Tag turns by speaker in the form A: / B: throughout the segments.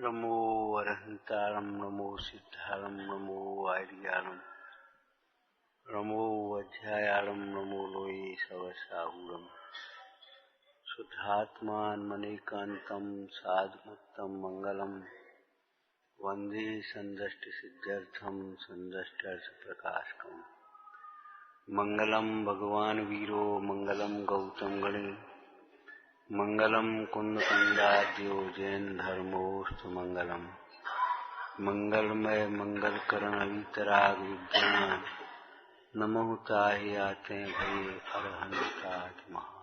A: नमो अरहंतारं नमो सिद्धारं नमो आर्याणं नमो अध्यायारं नमो लोये सवसाहुरं शुद्धात्मानमनेकान्तं साधुमुत्तम मंगलम वंदे संदष्टसिद्ध्यर्थं संदष्टर्थप्रकाशकम् मंगलम भगवान वीरो मंगलम गौतम गणे मंगलम कुंदकंडाद्यो जैन धर्मोस्तु मंगलम मंगलमय मंगलकरण वितराग विज्ञान नमो ताहि आते भये अरहंतात् महान।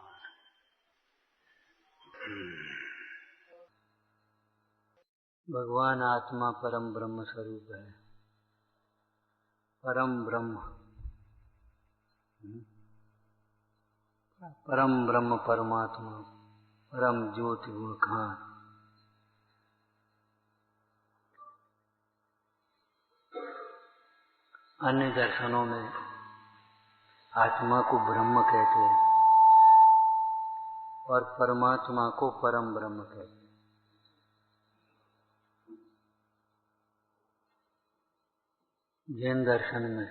B: भगवान आत्मा परम ब्रह्म स्वरूप है। परम ब्रह्म, परम ब्रह्म परमात्मा, परम ज्योति गुणखान। अन्य दर्शनों में आत्मा को ब्रह्म कहते हैं और परमात्मा को परम ब्रह्म कहते हैं। जैन दर्शन में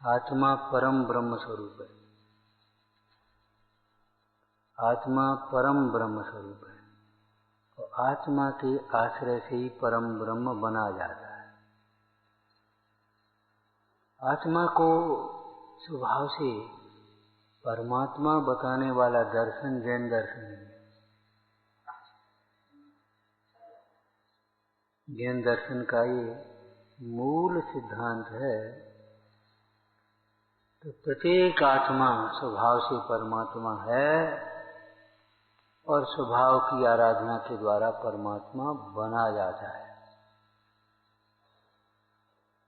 B: आत्मा परम ब्रह्म स्वरूप है। आत्मा परम ब्रह्म स्वरूप है और आत्मा के आश्रय से ही परम ब्रह्म बना जाता है। आत्मा को स्वभाव से परमात्मा बताने वाला दर्शन जैन दर्शन है। जैन दर्शन का ये मूल सिद्धांत है। तो प्रत्येक आत्मा स्वभाव से परमात्मा है और स्वभाव की आराधना के द्वारा परमात्मा बना जाता है।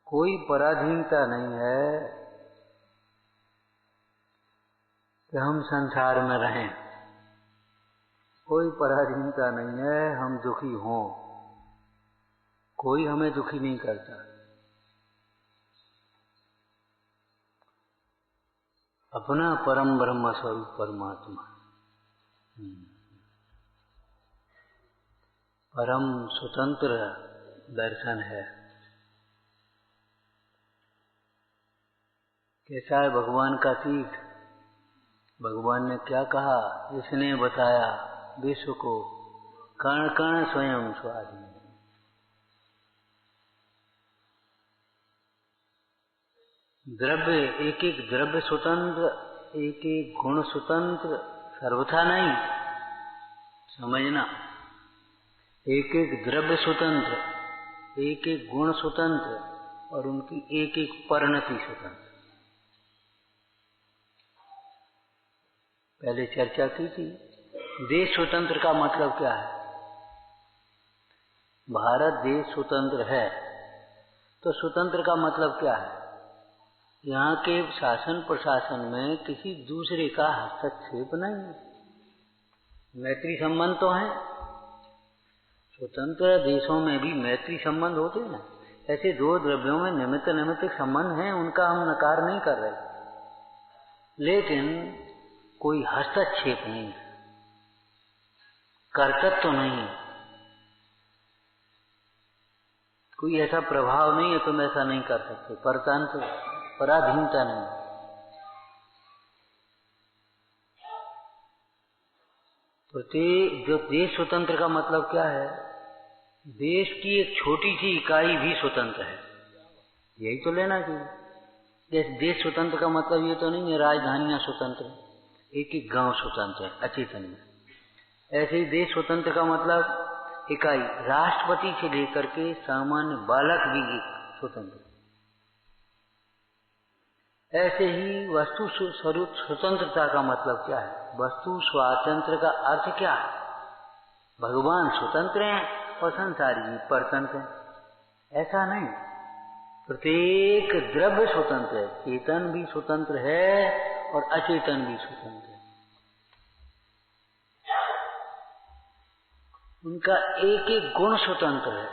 B: कोई पराधीनता नहीं है कि हम संसार में रहें। कोई पराधीनता नहीं है हम दुखी हों। कोई हमें दुखी नहीं करता। अपना परम ब्रह्म स्वरूप परमात्मा परम स्वतंत्र दर्शन है। कैसा है भगवान का तीर्थ? भगवान ने क्या कहा? इसने बताया विश्व को कण कण स्वयं स्वाधीन। द्रव्य एक एक द्रव्य स्वतंत्र, एक एक गुण स्वतंत्र, सर्वथा नहीं। समझना, एक एक द्रव्य स्वतंत्र, एक एक गुण स्वतंत्र और उनकी एक एक परिणति स्वतंत्र। पहले चर्चा की थी। देश स्वतंत्र का मतलब क्या है? भारत देश स्वतंत्र है तो स्वतंत्र का मतलब क्या है? यहाँ के शासन प्रशासन में किसी दूसरे का हस्तक्षेप नहीं है। मैत्री संबंध तो है। स्वतंत्र देशों में भी मैत्री संबंध होते हैं। ऐसे दो द्रव्यों में निमित्त निमित्त संबंध हैं, उनका हम नकार नहीं कर रहे, लेकिन कोई हस्तक्षेप नहीं है, कर्तव्य तो नहीं है, कोई ऐसा प्रभाव नहीं है तुम ऐसा नहीं कर सकते। परतंत्र, पराधीनता नहीं। जो देश स्वतंत्र का मतलब क्या है? देश की एक छोटी सी इकाई भी स्वतंत्र है, यही तो लेना चाहिए। जैसे देश स्वतंत्र का मतलब ये तो नहीं है राजधानियां स्वतंत्र, एक एक गांव स्वतंत्र है अचेतन में। ऐसे ही देश स्वतंत्र का मतलब इकाई, राष्ट्रपति से लेकर के सामान्य बालक भी स्वतंत्र। ऐसे ही वस्तु स्वरूप स्वतंत्रता का मतलब क्या है? वस्तु स्वातंत्र का अर्थ क्या है? भगवान स्वतंत्र हैं और संसारी भी परतंत्र हैं, ऐसा नहीं। प्रत्येक द्रव्य स्वतंत्र है, चेतन भी स्वतंत्र है और अचेतन भी स्वतंत्र है। उनका एक एक गुण स्वतंत्र है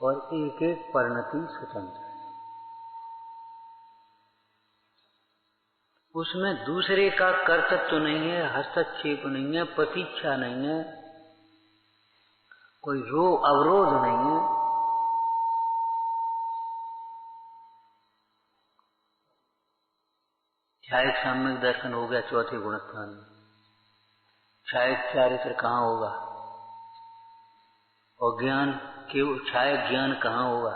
B: और एक एक परिणति स्वतंत्र है। उसमें दूसरे का कर्तव्य नहीं है, हस्तक्षेप नहीं है, प्रतीक्षा नहीं है। कोई अवरोध नहीं है। छायक सम्यक दर्शन हो गया चौथे गुणस्थान में। छायक चारित्र कहाँ होगा और ज्ञान के छायक ज्ञान कहाँ होगा?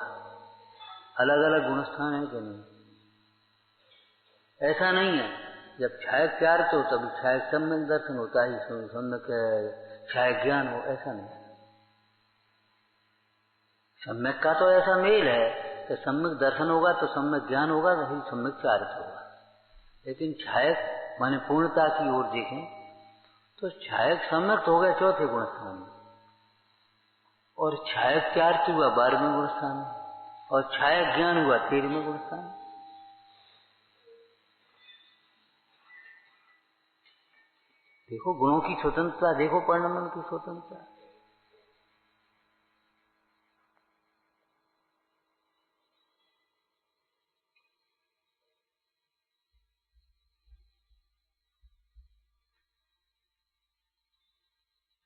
B: अलग अलग गुणस्थान है कि नहीं? ऐसा नहीं है। जब छायक चारित्र हो तभी छायक सम्यक दर्शन होता ही सम्यक छायक ज्ञान हो, ऐसा नहीं। सम्यक का तो ऐसा मेल है कि सम्यक दर्शन होगा तो सम्यक ज्ञान होगा, वही सम्यक चारित्र होगा। लेकिन छायक माने पूर्णता की ओर देखें तो छायक सम्यक हो गया चौथे गुणस्थान में, और छायक चारित्र हुआ 12वें गुणस्थान में, और छायक ज्ञान हुआ 13वें गुणस्थान में। देखो गुणों की स्वतंत्रता, देखो परिणमन की स्वतंत्रता।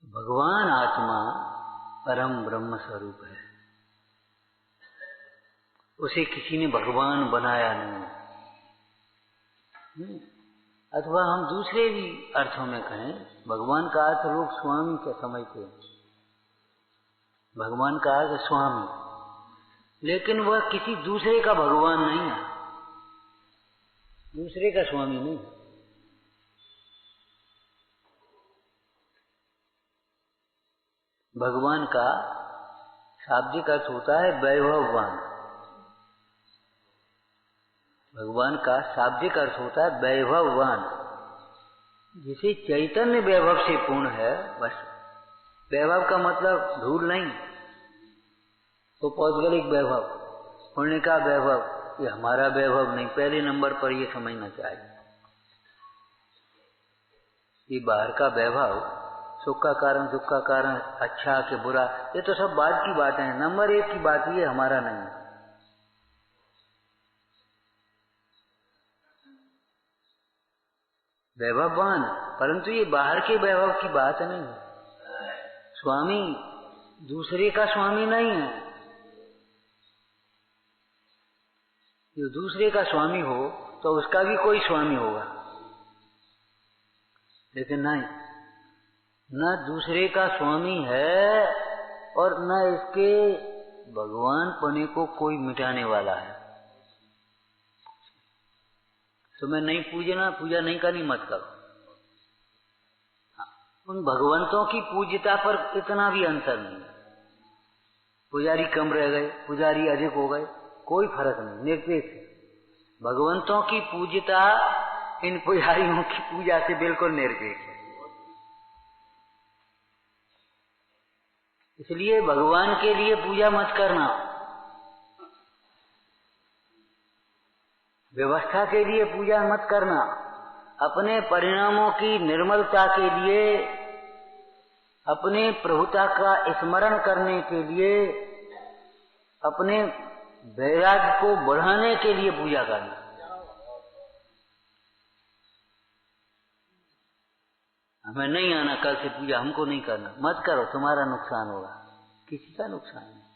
B: भगवान आत्मा परम ब्रह्म स्वरूप है, उसे किसी ने भगवान बनाया नहीं। अथवा हम दूसरे भी अर्थों में कहें, भगवान का अर्थ लोग स्वामी क्या समझते हैं। भगवान का अर्थ स्वामी, लेकिन वह किसी दूसरे का भगवान नहीं है, दूसरे का स्वामी नहीं है। भगवान का शाब्दिक अर्थ होता है वैभववान। भगवान का शाब्दिक अर्थ होता है वैभववान, जिसे चैतन्य वैभव से पूर्ण है। बस वैभव का मतलब धूल नहीं, तो पौद्गलिक वैभव, पुण्य का वैभव, ये हमारा वैभव नहीं। पहले नंबर पर ये समझना चाहिए। ये बाहर का वैभव, सुख का कारण दुख का कारण, अच्छा के बुरा, ये तो सब बाद की बातें हैं। नंबर 1 की बात ये हमारा नहीं है। वैभववान, परंतु ये बाहर के वैभव की बात नहीं है। स्वामी दूसरे का स्वामी नहीं है। जो दूसरे का स्वामी हो तो उसका भी कोई स्वामी होगा, लेकिन नहीं, न दूसरे का स्वामी है और न इसके भगवान पने को कोई मिटाने वाला है। तुम्हें नहीं पूजना, पूजा नहीं करनी, मत करो। उन भगवंतों की पूज्यता पर इतना भी अंतर नहीं। पुजारी कम रह गए, पुजारी अधिक हो गए, कोई फर्क नहीं, निरपेक्ष है। भगवंतों की पूज्यता इन पुजारियों की पूजा से बिल्कुल निरपेक्ष है। इसलिए भगवान के लिए पूजा मत करना, व्यवस्था के लिए पूजा मत करना, अपने परिणामों की निर्मलता के लिए, अपने प्रभुता का स्मरण करने के लिए, अपने वैराग्य को बढ़ाने के लिए पूजा करना। हमें नहीं आना कल से पूजा, हमको नहीं करना, मत करो, तुम्हारा नुकसान होगा, किसी का नुकसान नहीं।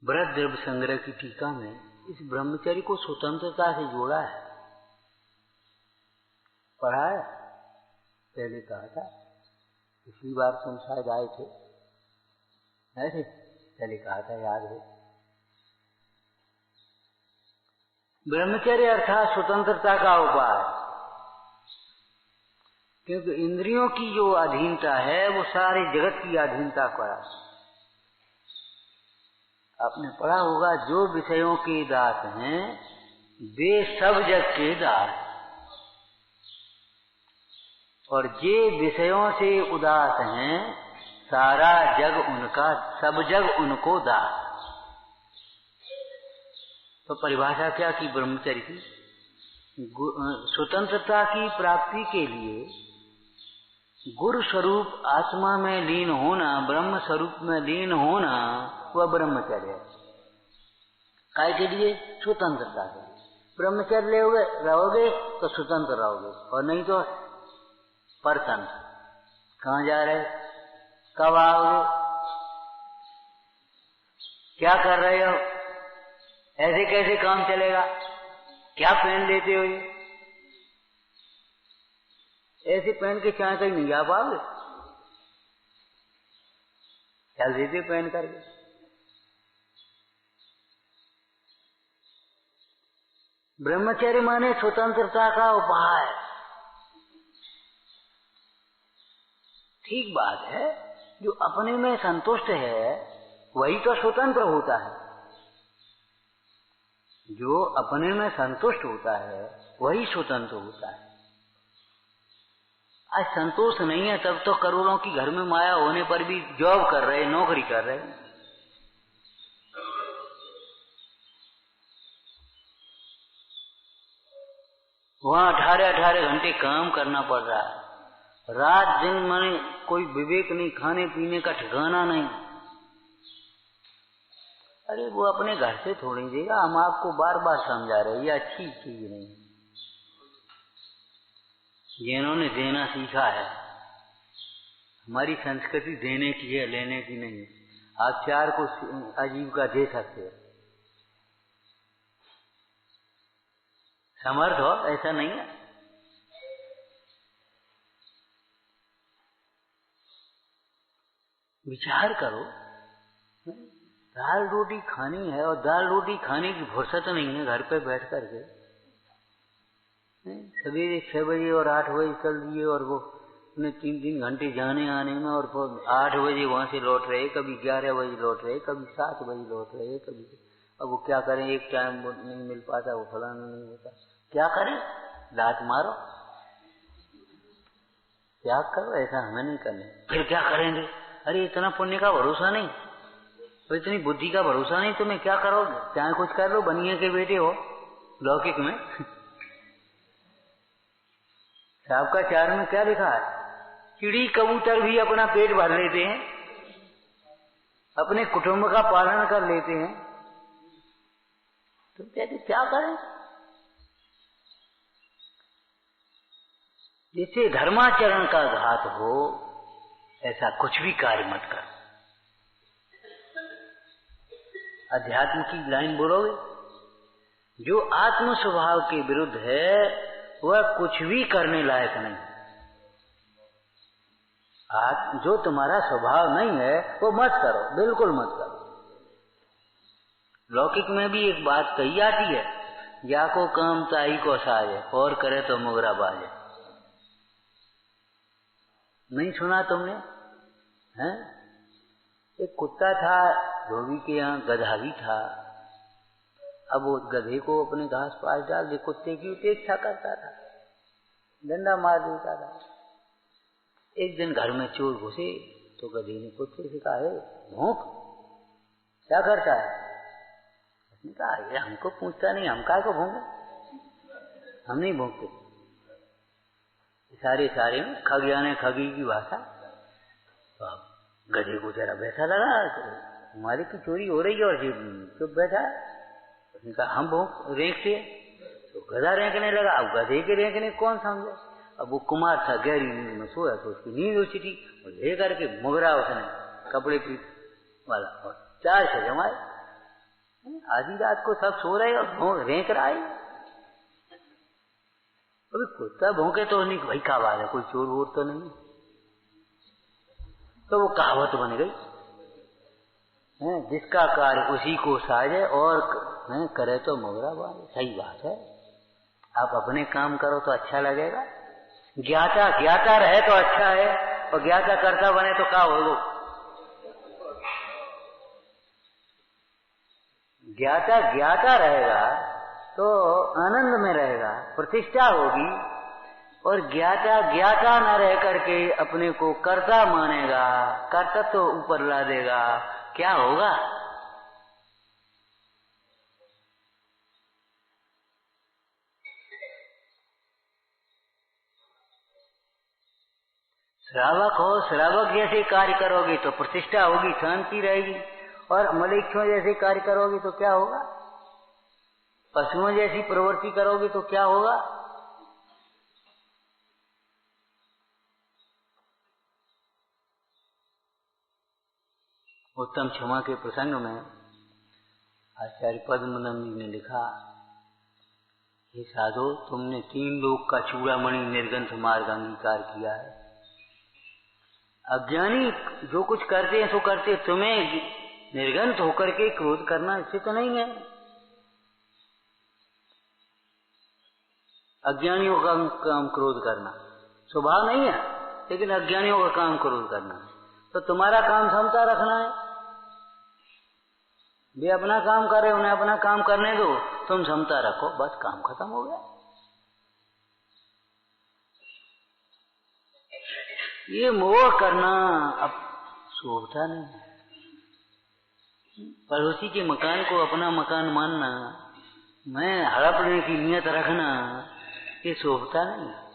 B: बृहद द्रव्य संग्रह की टीका में इस ब्रह्मचर्य को स्वतंत्रता से जोड़ा है, पढ़ा है, पहले कहा था, पिछली बार तुम शायद आए थे, ऐसे पहले कहा था, याद है। ब्रह्मचर्य अर्थात स्वतंत्रता का उपाय, क्योंकि इंद्रियों की जो अधीनता है वो सारे जगत की अधीनता का है। आपने पढ़ा होगा, जो विषयों के दास हैं वे सब जग के दास, और जे विषयों से उदास हैं सारा जग उनका, सब जग उनको दास। तो परिभाषा क्या की ब्रह्मचर्य की? स्वतंत्रता की प्राप्ति के लिए गुरु स्वरूप आत्मा में लीन होना, ब्रह्म स्वरूप में लीन होना, वह ब्रह्मचर्य है। काय के लिए? स्वतंत्रता के लिए। ब्रह्मचर्य रहोगे तो स्वतंत्र रहोगे, और नहीं तो परतंत्र। कहाँ जा रहे, कब आओगे, क्या कर रहे हो, ऐसे कैसे काम चलेगा, क्या पहन लेते हो, ये ऐसे पहन के चाहे कहीं नहीं जा पाओगे, चल देते पहन करके। ब्रह्मचर्य माने स्वतंत्रता का उपाय। ठीक बात है, जो अपने में संतुष्ट है वही तो स्वतंत्र होता है। जो अपने में संतुष्ट होता है वही स्वतंत्र होता है। आज संतोष नहीं है तब तो करोड़ों की घर में माया होने पर भी जॉब कर रहे, नौकरी कर रहे। वहां 18-18 घंटे काम करना पड़ रहा है, रात दिन माने कोई विवेक नहीं, खाने पीने का ठिकाना नहीं। अरे वो अपने घर से थोड़ी देगा, हम आपको बार बार समझा रहे, ये अच्छी चीज नहीं। जिन्होंने देना सीखा है, हमारी संस्कृति देने की है, लेने की नहीं है। आप चार को आजीविका दे सकते हो, समर्थ हो, ऐसा नहीं है। विचार करो, दाल रोटी खानी है और दाल रोटी खाने की फुर्सत नहीं है घर पे बैठ करके। सवेरे 6 बजे और 8 बजे चल दिए, और वो उन्हें 3-3 घंटे जाने आने में, और 8 बजे वहां से लौट रहे, कभी 11 बजे लौट रहे, कभी 7 बजे लौट रहे, कभी। अब वो क्या करें, एक टाइम नहीं मिल पाता, वो फलाना नहीं होता, क्या करें, लात मारो, त्याग करो, ऐसा हमें नहीं करने। फिर क्या करेंगे, अरे इतना पुण्य का भरोसा नहीं, तो इतनी बुद्धि का भरोसा नहीं, तुम्हें क्या करोगे, चाहे कुछ कर लो, बनिए के बेटे हो लौकिक में। आपका चार में क्या लिखा है, चिड़ी कबूतर भी अपना पेट भर लेते हैं, अपने कुटुंब का पालन कर लेते हैं, तो कहते क्या करें। जिससे धर्माचरण का घात हो ऐसा कुछ भी कार्य मत करो। अध्यात्म की लाइन बोलोगे, जो आत्म स्वभाव के विरुद्ध है वह कुछ भी करने लायक नहीं। जो तुम्हारा स्वभाव नहीं है वो मत करो, बिल्कुल मत करो। लौकिक में भी एक बात कही जाती है, या को काम ताई को साजे, और करे तो मुगरा बाजे। नहीं सुना तुमने, हैं? एक कुत्ता था, धोबी के यहाँ गधा भी था। अब वो गधे को अपने घास पास डाल दे, कुत्ते की उपेक्षा करता था, डंडा मार देता था। एक दिन घर में चोर घुसे तो गधे ने कुत्ते से कहा, भौंक, क्या करता है? उसने कहा, ये हमको पूछता नहीं, हम काय को भौंके, हम नहीं भौंकते। सारे में खगियाने खगी की भाषा। तो गधे को जरा बैठा लगा, हमारे की चोरी हो रही है और चुप बैठा है। उसने कहा, हम भौंक रेंकते, तो गधा रेंकने लगा। अब गधे के रेंकने कौन समझे। अब वो कुमार था, गहरी नींद में सोया, तो उसकी नींद उछटी, और ले करके मुगरा उसने कपड़े पीट वाला, और 4 से जमाए। आधी रात को सब सो रहे और रेंक रहा है। अभी कुत्ता भौंके तो नहीं, भाई क्या बात है, कोई चोर वोर तो नहीं। तो वो कहावत बन गई, जिसका कार्य उसी को साजे, और करे तो मोगरा बाजे। सही बात है, आप अपने काम करो तो अच्छा लगेगा। ज्ञाता रहे तो अच्छा है, और ज्ञाता करता बने तो क्या होगा। ज्ञाता रहेगा तो आनंद में रहेगा, प्रतिष्ठा होगी। और ज्ञाता न रह करके अपने को कर्ता मानेगा, कर्तव्य तो ऊपर ला देगा, क्या होगा। श्रावक हो, श्रावक जैसे कार्य करोगे तो प्रतिष्ठा होगी, शांति रहेगी। और मलेच्छों जैसे कार्य करोगे तो क्या होगा, पशुओं जैसी प्रवृत्ति करोगे तो क्या होगा? उत्तम क्षमा के प्रसंग में आचार्य पद्मनंद जी ने लिखा, हे साधो, तुमने 3 लोक का चूड़ामणि निर्गंथ मार्ग अंगीकार किया है। अज्ञानी जो कुछ करते हैं सो करते, तुम्हें निर्गंथ होकर के क्रोध करना इससे तो नहीं है। अज्ञानियों का काम क्रोध करना स्वभाव नहीं है, लेकिन अज्ञानियों का काम क्रोध करना है। तो तुम्हारा काम समता रखना है। वे अपना काम करे, उन्हें अपना काम करने दो, तुम समता रखो, बस काम खत्म हो गया। ये मोह करना अब शोभता नहीं है। पड़ोसी के मकान को अपना मकान मानना, मैं हड़पने की नियत रखना, ये शोभता नहीं है।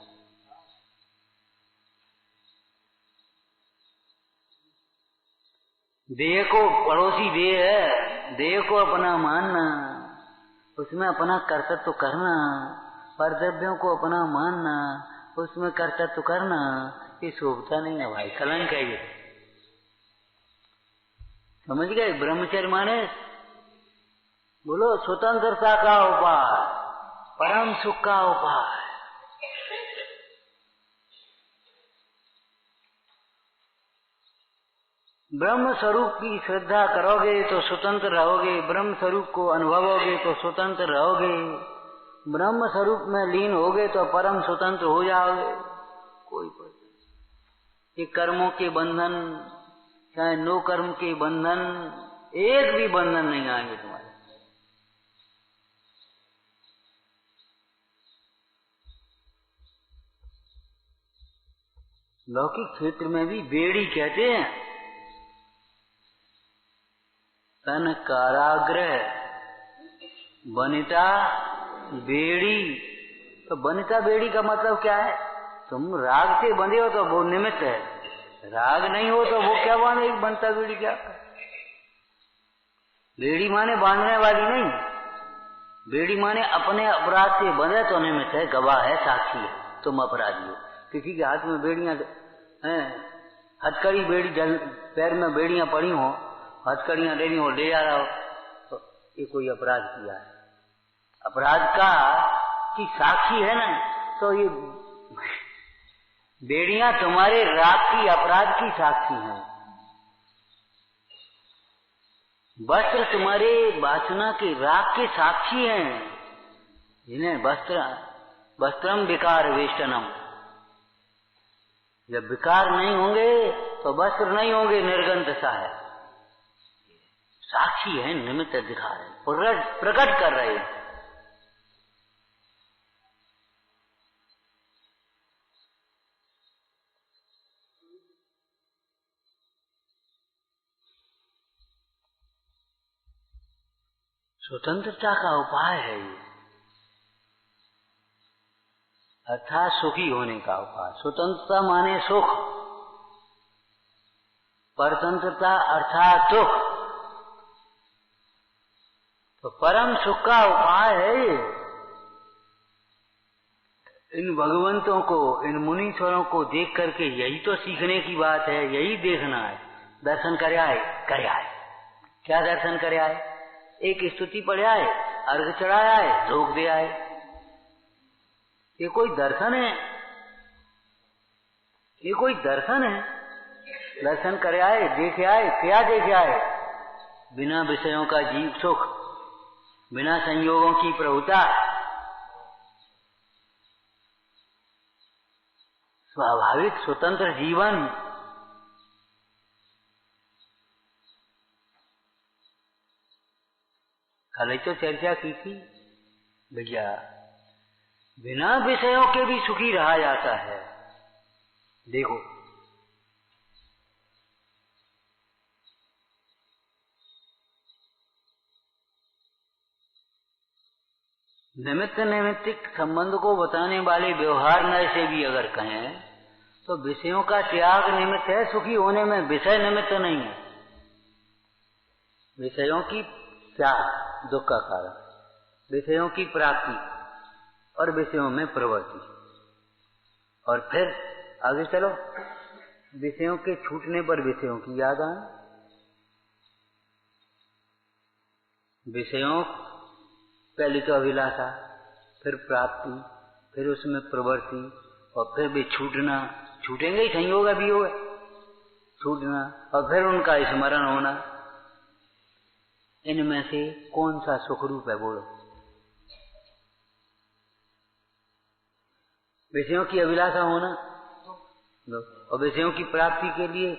B: देह को पड़ोसी देह है, देह को अपना मानना, उसमें अपना कर्तव्य करना, कर्तव्यों को अपना मानना, उसमें कर्तव्य करना, ये शोभता नहीं है भाई, कलंक है ये। समझ गए? ब्रह्मचर्य माने बोलो स्वतंत्रता का उपाय, परम सुख का उपाय। ब्रह्म स्वरूप की श्रद्धा करोगे तो स्वतंत्र रहोगे, ब्रह्म स्वरूप को अनुभवोगे तो स्वतंत्र रहोगे, ब्रह्म स्वरूप में लीन होगे तो परम स्वतंत्र हो जाओगे। कोई ये कर्मों के बंधन, चाहे नो कर्म के बंधन, एक भी बंधन नहीं आएंगे तुम्हारे। लौकिक क्षेत्र में भी बेड़ी कहते हैं, तन काराग्रह बनिता बेड़ी। तो बनिता बेड़ी का मतलब क्या है? तुम राग से बंधे हो तो वो निमित्त है, राग नहीं हो तो वो क्या बांधे? बनता बेड़ी क्या? बेड़ी माने बांधने वाली नहीं, बेड़ी माने अपने अपराध से बंधे तो निमित्त है, गवाह है, साक्षी है, तुम अपराधी हो। किसी के हाथ में बेड़ियां हैं, हथकड़ी बेड़ी, पैर में बेड़ियां पड़ी हो, हथकड़ियां लेनी हो, ले जा रहा हो, तो ये कोई अपराध किया है। अपराध का की साक्षी है ना, तो ये बेड़ियां तुम्हारे राग की, अपराध की साक्षी हैं। वस्त्र तुम्हारे वासना के राग के साक्षी हैं, जिन्हें वस्त्रम विकार वेष्टनम। जब विकार नहीं होंगे तो वस्त्र नहीं होंगे, निर्गंध सा है। साक्षी है, निमित्त दिखा रहे, प्रकट कर रहे हैं। स्वतंत्रता का उपाय है ये, अर्थात सुखी होने का उपाय। स्वतंत्रता माने सुख, परतंत्रता अर्थात सुख। तो परम सुख का उपाय है ये। इन भगवंतों को, इन मुनीश्वरों को देख करके यही तो सीखने की बात है, यही देखना है। दर्शन करे आए, करे आए, क्या दर्शन करे आए? एक स्तुति पढ़े आए, अर्घ चढ़ाया है, रोक दे आए। ये कोई दर्शन है? ये कोई दर्शन है? दर्शन करे आए, देखे आए, क्या देखे आए? बिना विषयों का जीव सुख, बिना संयोगों की प्रभुता, स्वाभाविक स्वतंत्र जीवन। कल तो चर्चा की थी भैया, बिना विषयों के भी सुखी रहा जाता है। देखो, निमित्त नैमित्तिक संबंध को बताने वाले व्यवहार नय से भी अगर कहें तो विषयों का त्याग निमित्त है सुखी होने में, विषय निमित्त नहीं है। विषयों की क्या दुख का कारण? विषयों की प्राप्ति और विषयों में प्रवृत्ति, और फिर आगे चलो विषयों के छूटने पर विषयों की याद आए। विषयों पहले तो अभिलाषा, फिर प्राप्ति, फिर उसमें प्रवृत्ति, और फिर भी छूटना, छूटेंगे ही, संयोग भी होगा, छूटना, और फिर उनका स्मरण होना। इनमें से कौन सा सुख रूप है बोलो? विषयों की अभिलाषा होना और विषयों की प्राप्ति के लिए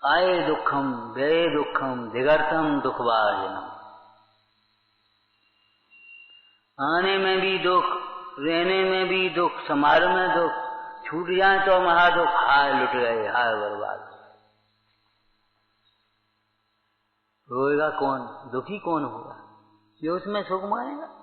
B: आए दुखम व्यय दुखम दिगर्थम दुखवाजनम, आने में भी दुख, रहने में भी दुख, समारोह में दुख, छूट जाए तो महादुख, हाय लुट गए, हाय बर्बाद। रोएगा कौन, दुखी कौन होगा? जो उसमें सुख मानेगा।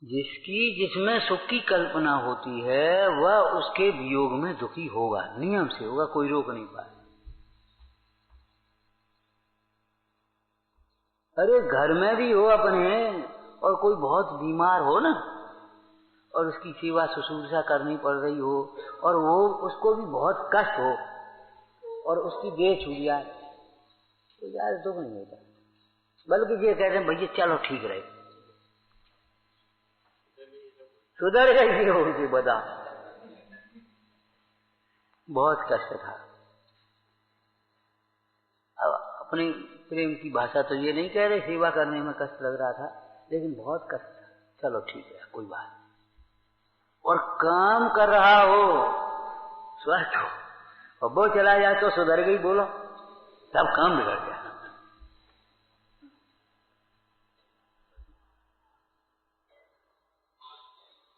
B: जिसमें सुख की कल्पना होती है वह उसके वियोग में दुखी होगा, नियम से होगा, कोई रोक नहीं पाए। अरे घर में भी हो अपने, और कोई बहुत बीमार हो ना, और उसकी सेवा शुश्रूषा करनी पड़ रही हो, और वो उसको भी बहुत कष्ट हो, और उसकी देह छूट जाए, तो यार दुख नहीं होता, बल्कि ये कहते हैं भैया चलो ठीक रहे, सुधर गई होगी, बता बहुत कष्ट था। अब अपनी प्रेम की भाषा तो ये नहीं कह रहे सेवा करने में कष्ट लग रहा था, लेकिन बहुत कष्ट था, चलो ठीक है कोई बात। और काम कर रहा हो, स्वस्थ हो, और वो चला जाए तो सुधर गई बोलो, सब काम बिगड़ गया।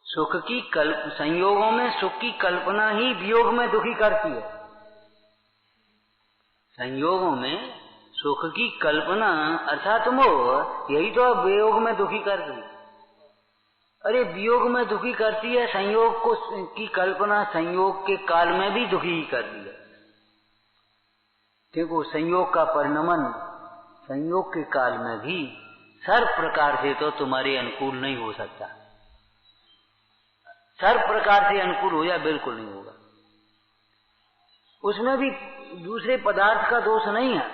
B: सुख की संयोगों में सुख की कल्पना ही वियोग में दुखी करती है। संयोगों में सुख की कल्पना अर्थात मोह, यही तो वियोग में दुखी करती है। अरे वियोग में दुखी करती है, संयोग को की कल्पना संयोग के काल में भी दुखी ही करती है, क्योंकि संयोग का परिणमन संयोग के काल में भी सर्व प्रकार से तो तुम्हारे अनुकूल नहीं हो सकता। सर्व प्रकार से अनुकूल हो जाए बिल्कुल नहीं होगा। उसमें भी दूसरे पदार्थ का दोष नहीं है,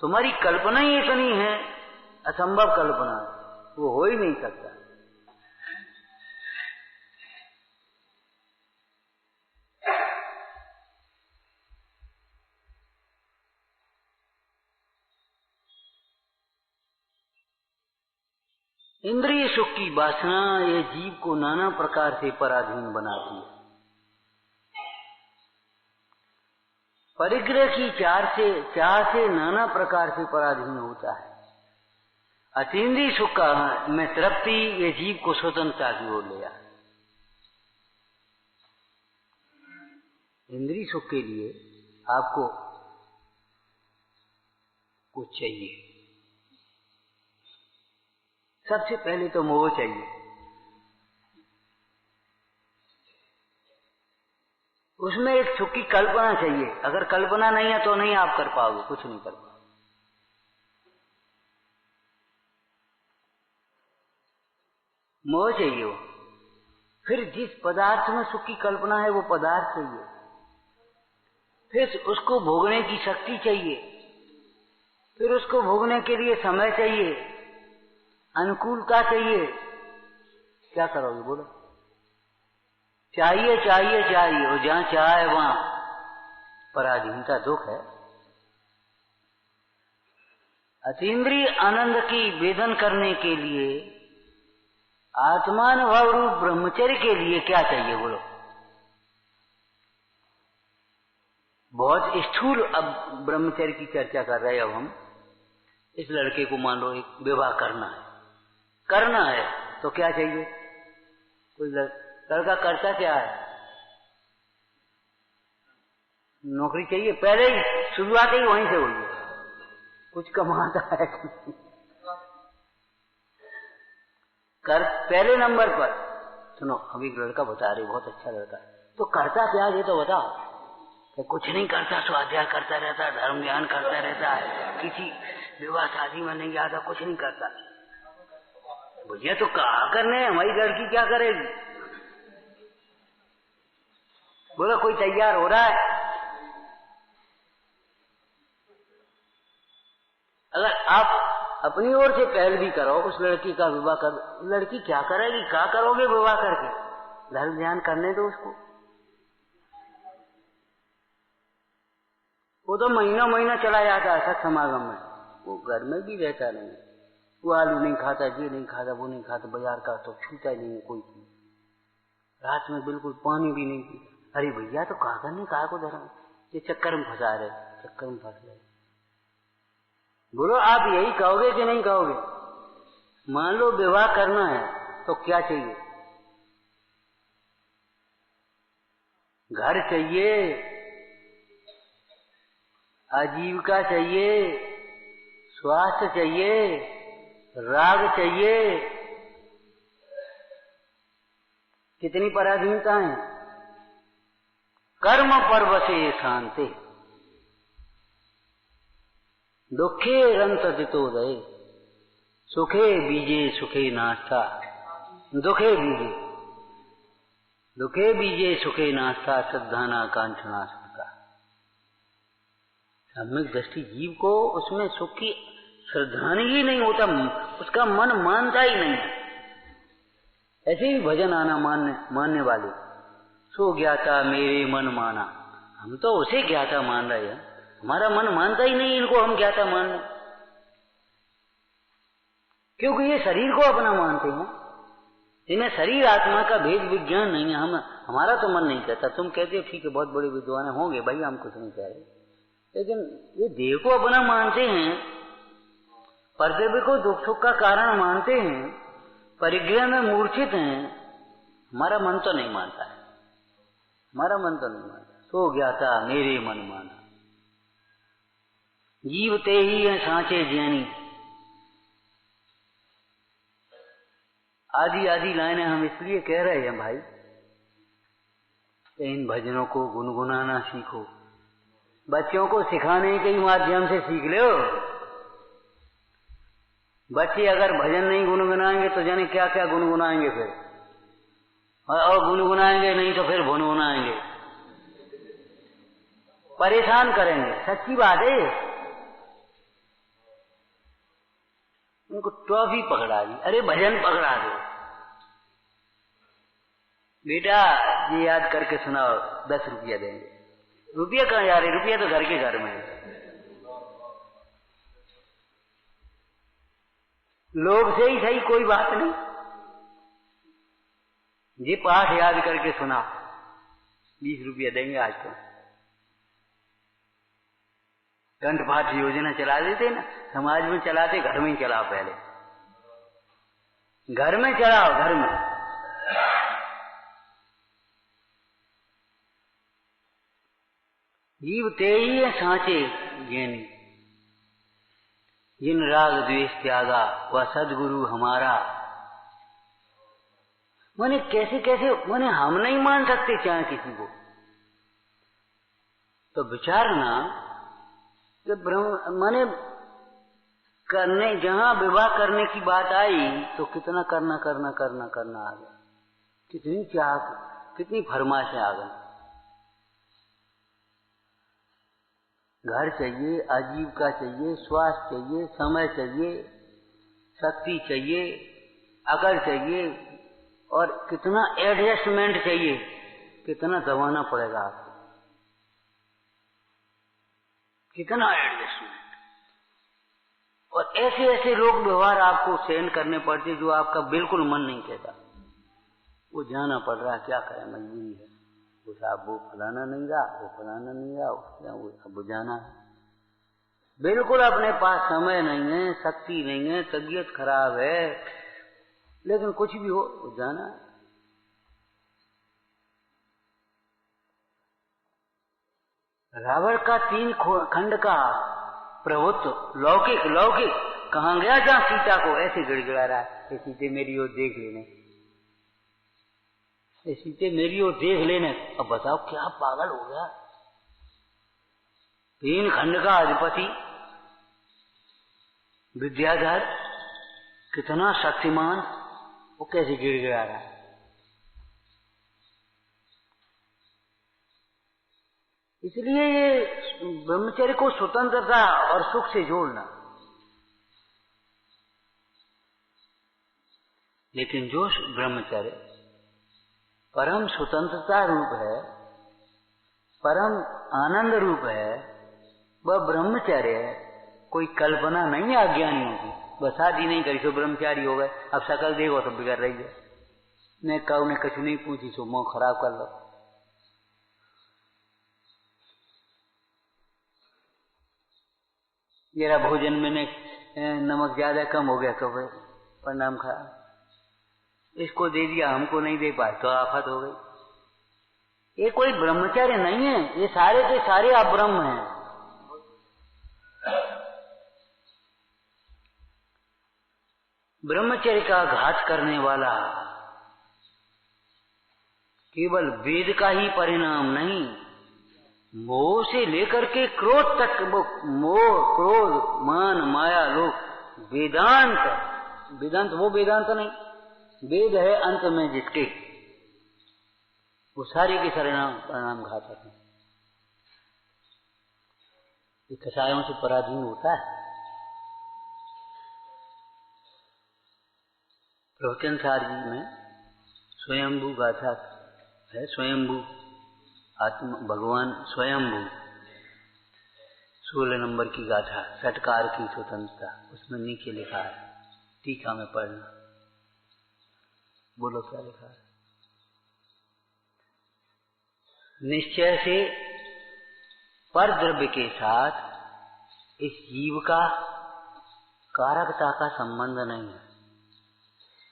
B: तुम्हारी कल्पना ही इतनी है, असंभव कल्पना, वो हो ही नहीं सकता। इंद्रिय सुख की वासना ये जीव को नाना प्रकार से पराधीन बनाती है। परिग्रह की चाह से नाना प्रकार से पराधीन होता है। अतीन्द्रिय सुख में तृप्ति ये जीव को स्वतंत्रता की ओर ले जाए। इंद्रिय सुख के लिए आपको कुछ चाहिए, सबसे पहले तो मोह चाहिए। उसमें एक सुख की कल्पना चाहिए, अगर कल्पना नहीं है तो नहीं आप कर पाओगे, कुछ नहीं कर पाओगे। मोह चाहिए वो। फिर जिस पदार्थ में सुख की कल्पना है वो पदार्थ चाहिए, फिर उसको भोगने की शक्ति चाहिए, फिर उसको भोगने के लिए समय चाहिए, अनुकूलता चाहिए। क्या करोगे बोलो? चाहिए चाहिए चाहिए, और जहां चाहे वहां पराधीनता दुख है। अतीन्द्रिय आनंद की वेदन करने के लिए आत्मानुभव रूप ब्रह्मचर्य के लिए क्या चाहिए बोलो? बहुत स्थूल अब ब्रह्मचर्य की चर्चा कर रहे हैं। अब हम इस लड़के को मान लो एक विवाह करना है तो क्या चाहिए? कोई लड़का करता क्या है? नौकरी चाहिए, पहले ही शुरुआत ही वहीं से हुई है, कुछ कमाता है पहले नंबर पर। सुनो, अभी एक लड़का बता रहे बहुत अच्छा लड़का है, तो करता क्या ये तो बताओ। तो कुछ नहीं करता, स्वाध्याय करता रहता, धर्म ज्ञान करता रहता है, किसी विवाह शादी में नहीं जाता, कुछ नहीं करता। भैया तो कहा करने, हमारी लड़की क्या करेगी? बोला कोई तैयार हो रहा है? अगर आप अपनी ओर से पहल भी करो, उस लड़की का विवाह कर, लड़की क्या करेगी? क्या करोगे विवाह करके? धर्म ध्यान करने दो उसको। वो तो महीना महीना चला जाता है सत समागम में, वो घर में भी रहता नहीं। वो आलू नहीं खाता, ये नहीं खाता, वो नहीं खाता, बाजार का तो छूता ही नहीं कोई चीज। रात में बिल्कुल पानी भी नहीं पीता। अरे भैया तो कहा करने, कहा को धर्म, ये चक्कर में फंसा रहे, चक्कर में फंस रहे। बोलो आप यही कहोगे कि नहीं कहोगे? मान लो विवाह करना है तो क्या चाहिए? घर चाहिए, आजीविका चाहिए, स्वास्थ्य चाहिए, राग चाहिए। कितनी पराधीनता है? कर्म पर्वसे शांति दुखे रंतदितोदय सुखे बीजे सुखे नास्ता दुखे बीजे सुखे नास्ता श्रद्धाना कांक्षणा सुखा। सम्यक दृष्टि जीव को उसमें सुख की श्रद्धान ही नहीं होता, उसका मन मानता ही नहीं है। ऐसे ही भजन आना मानने वाले, सो ज्ञाता मेरे मन माना, हम तो उसे ज्ञाता मान रहे हैं, हमारा मन मानता ही नहीं इनको हम ज्ञाता मान रहे, क्योंकि ये शरीर को अपना मानते हैं। इन्हें शरीर आत्मा का भेद विज्ञान नहीं है। हमारा तो मन नहीं कहता। तुम कहते हो ठीक है, बहुत बड़े विद्वान होंगे भाई, हम कुछ नहीं कह रहे, लेकिन ये देह को अपना मानते हैं, परदेवी को दुख सुख का कारण मानते हैं, परिग्रह में मूर्छित हैं। हमारा मन तो नहीं मानता है, हमारा मन तो नहीं मानता। सो ज्ञाता मेरे मन माना, जीवते ही है सांचे ज्ञानी। आदि आदि लाइनें हम इसलिए कह रहे हैं भाई, इन भजनों को गुनगुनाना सीखो। बच्चों को सिखाने के ही माध्यम से सीख लो। बच्चे अगर भजन नहीं गुनगुनाएंगे तो जाने क्या क्या गुनगुनाएंगे फिर, और गुनगुनाएंगे नहीं तो फिर भुनगुनाएंगे, परेशान करेंगे। सच्ची बात है। उनको टॉफी पकड़ा दी, अरे भजन पकड़ा दो। बेटा ये याद करके सुनाओ, 10 रुपया देंगे। रुपया कहाँ जा रहे? रुपया तो घर के घर में है। लोग से ही सही, कोई बात नहीं। ये पाठ याद करके सुना, 20 रुपया देंगे आज तो। कंठपाठ योजना चला देते ना, समाज में चलाते, घर में ही चलाओ। पहले घर में चलाओ, घर में। जीव ते ही है सांचे ज्ञानी, जिन राग द्वेष त्यागा वह सदगुरु हमारा। माने कैसे कैसे, माने हम नहीं मान सकते चाहे किसी को, तो विचारना कि ब्रह्म माने करने, जहां विवाह करने की बात आई तो कितना करना करना करना करना आ गया, कितनी चाह, कितनी फरमाइशें आ गई। घर चाहिए, आजीविका चाहिए, स्वास्थ्य चाहिए, समय चाहिए, शक्ति चाहिए, अकल चाहिए, और कितना एडजस्टमेंट चाहिए, कितना दबाना पड़ेगा आपको, कितना एडजस्टमेंट। और ऐसे ऐसे लोग व्यवहार आपको सहन करने पड़ते जो आपका बिल्कुल मन नहीं कहता, वो जाना पड़ रहा है। क्या करें, मजबूरी है। वो साहब वो फलाना नहीं रहा, वो फलाना नहीं रहा, वो अब जाना है। बिल्कुल अपने पास समय नहीं है, शक्ति नहीं है, तबीयत खराब है, लेकिन कुछ भी हो वो जाना है। रावण का 3 खंड का प्रभुत्व लौकिक लौकिक कहाँ गया, जहां सीता को ऐसे गिड़गिड़ा रहा है, ये सीते मेरी ओर देख लेने, ये सीते मेरी ओर देख लेने। अब बताओ क्या पागल हो गया, तीन खंड का अधिपति विद्याधर कितना शक्तिमान, वो कैसे गिड़गिड़ा रहा है। इसलिए ये ब्रह्मचर्य को स्वतंत्रता और सुख से जोड़ना। लेकिन जो ब्रह्मचर्य परम स्वतंत्रता रूप है, परम आनंद रूप है, वह ब्रह्मचर्य कोई कल्पना नहीं है अज्ञानियों की। बस शादी नहीं करी तो ब्रह्मचारी हो गए, अब शकल देखो तो बिगड़ रही है, ने कहू ने कुछ नहीं पूछी सो मुंह खराब कर लो। जरा भोजन में नमक ज्यादा कम हो गया तो परिणाम खराब, इसको दे दिया हमको नहीं दे पाए तो आफत हो गई। ये कोई ब्रह्मचर्य नहीं है, ये सारे के सारे अब्रह्म हैं। ब्रह्मचर्य का घात करने वाला केवल वेद का ही परिणाम नहीं, मोह से लेकर के क्रोध तक, वो मोह क्रोध मान माया लोग वेदांत, वेदांत वो वेदांत नहीं, वेद है अंत में जिसके, वो सारे के परिणाम घातक है। ये कसायों से पराधीन होता है। प्रवचन सार जी में स्वयंभू गाथा है, स्वयंभू आत्मा भगवान स्वयंभू 16 नंबर की गाथा, षटकार की स्वतंत्रता, उसमें नीचे लिखा है, टीका में पढ़ना, बोलो क्या लिखा है। निश्चय से पर द्रव्य के साथ इस जीव का कारकता का संबंध नहीं है।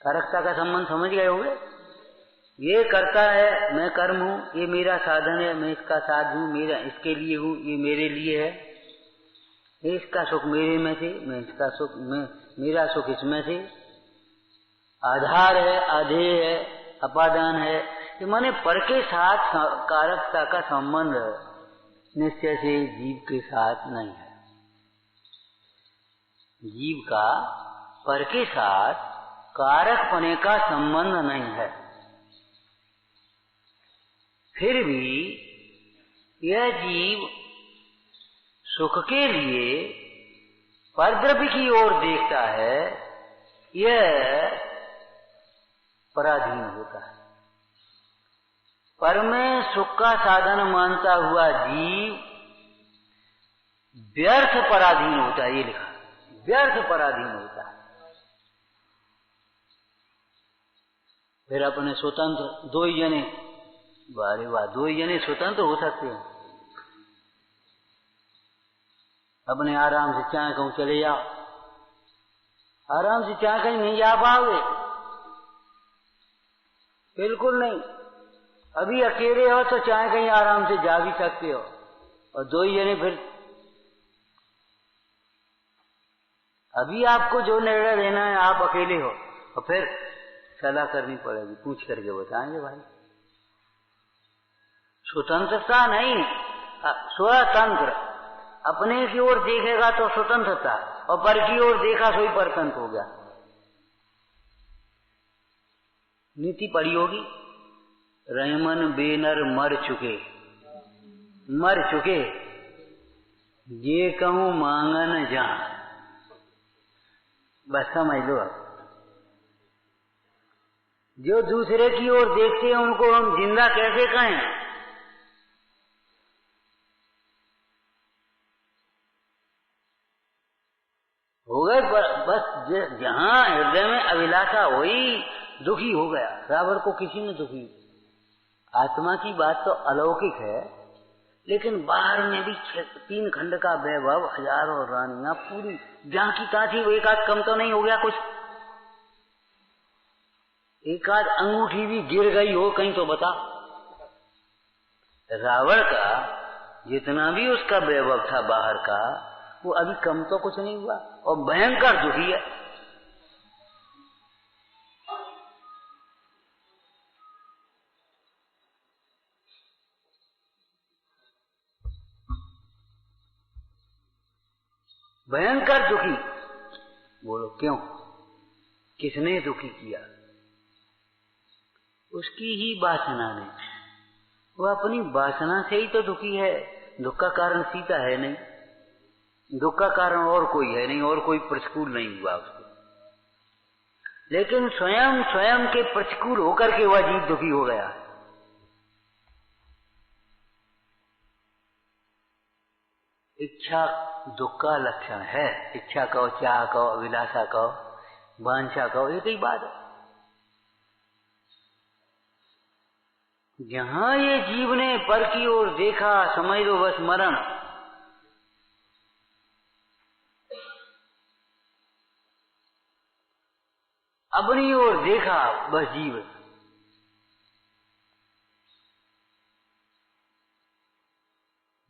B: कारकता का संबंध समझ गए होंगे? ये करता है, मैं कर्म हूं, ये मेरा साधन है, मैं इसका साध हूं, मेरा इसके लिए हूं, ये मेरे लिए है, इसका सुख मेरे में से, मैं इसका सुख, मेरा सुख इसमें से, आधार है, आधेय है, अपादान है। ये माने पर के साथ कारकता का संबंध निश्चय से जीव के साथ नहीं है। जीव का पर के साथ कारक पने का संबंध नहीं है। फिर भी यह जीव सुख के लिए परद्रव्य की ओर देखता है, यह पराधीन होता है। पर में सुख का साधन मानता हुआ जीव व्यर्थ पराधीन होता है, ये लिखा, व्यर्थ पराधीन होता है। फिर अपने स्वतंत्र दो ही जने, वारे वाह, दो ही जने स्वतंत्र हो सकते हैं। अपने आराम से चाहे कहूं चले जाओ, आराम से चाहे कहीं नहीं जा पाओगे, बिल्कुल नहीं। अभी अकेले हो तो चाहे कहीं आराम से जा भी सकते हो, और दो ही जने फिर अभी आपको जो निर्णय लेना है, आप अकेले हो, और फिर सलाह करनी पड़ेगी, पूछ करके बताएंगे भाई। स्वतंत्रता नहीं, स्वतंत्र, अपने की ओर देखेगा तो स्वतंत्रता, और पर की ओर देखा सोई परतंत्र हो गया। नीति पड़ी होगी, रहमन बेनर मर चुके, मर चुके, ये कहूं मांगन जहां, बस समझ लो। अब जो दूसरे की ओर देखते हैं उनको हम जिंदा कैसे कहें? हो गए बस, जहां हृदय में अभिलाषा हुई, दुखी हो गया। रावण को किसी ने दुखी, आत्मा की बात तो अलौकिक है, लेकिन बाहर में भी 3 खंड का वैभव, हजारों रानियां पूरी जहां की तहां थी, वो एक आध कम तो नहीं हो गया कुछ? एक आध अंगूठी भी गिर गई हो कहीं तो बता। रावण का जितना भी उसका वैभव था बाहर का, वो अभी कम तो कुछ नहीं हुआ, और भयंकर दुखी है। भयंकर दुखी। बोलो क्यों? किसने दुखी किया? उसकी ही वासना ने। वो अपनी वासना से ही तो दुखी है। दुख का कारण सीता है नहीं, दुख का कारण और कोई है नहीं, और कोई प्रतिकूल नहीं हुआ उसको। लेकिन स्वयं स्वयं के प्रतिकूल होकर के वह जीव दुखी हो गया। इच्छा दुख का लक्षण है। इच्छा कहो, चाह कहो, अभिलाषा कहो, वांछा कहो, एक ही बात है। जहां ये जीव ने पर की ओर देखा, समझ लो बस मरण। अपनी ओर देखा बस जीव।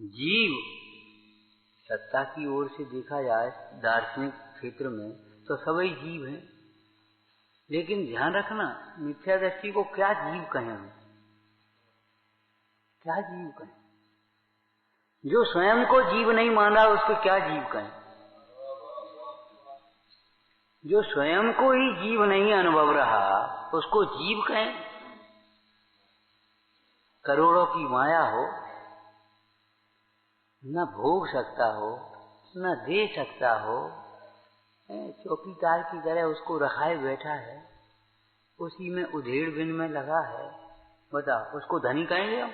B: जीव सत्ता की ओर से देखा जाए दार्शनिक क्षेत्र में तो सभी जीव हैं, लेकिन ध्यान रखना मिथ्या दृष्टि को क्या जीव कहें, क्या जीव कहें? जो स्वयं को जीव नहीं माना उसको क्या जीव कहें? जो स्वयं को ही जीव नहीं अनुभव रहा उसको जीव कहें? करोड़ों की माया हो, न भोग सकता हो, न दे सकता हो, चौकीदार की तरह उसको रखाए बैठा है, उसी में उधेड़ बिन में लगा है। बता, उसको धनी कहेंगे हम?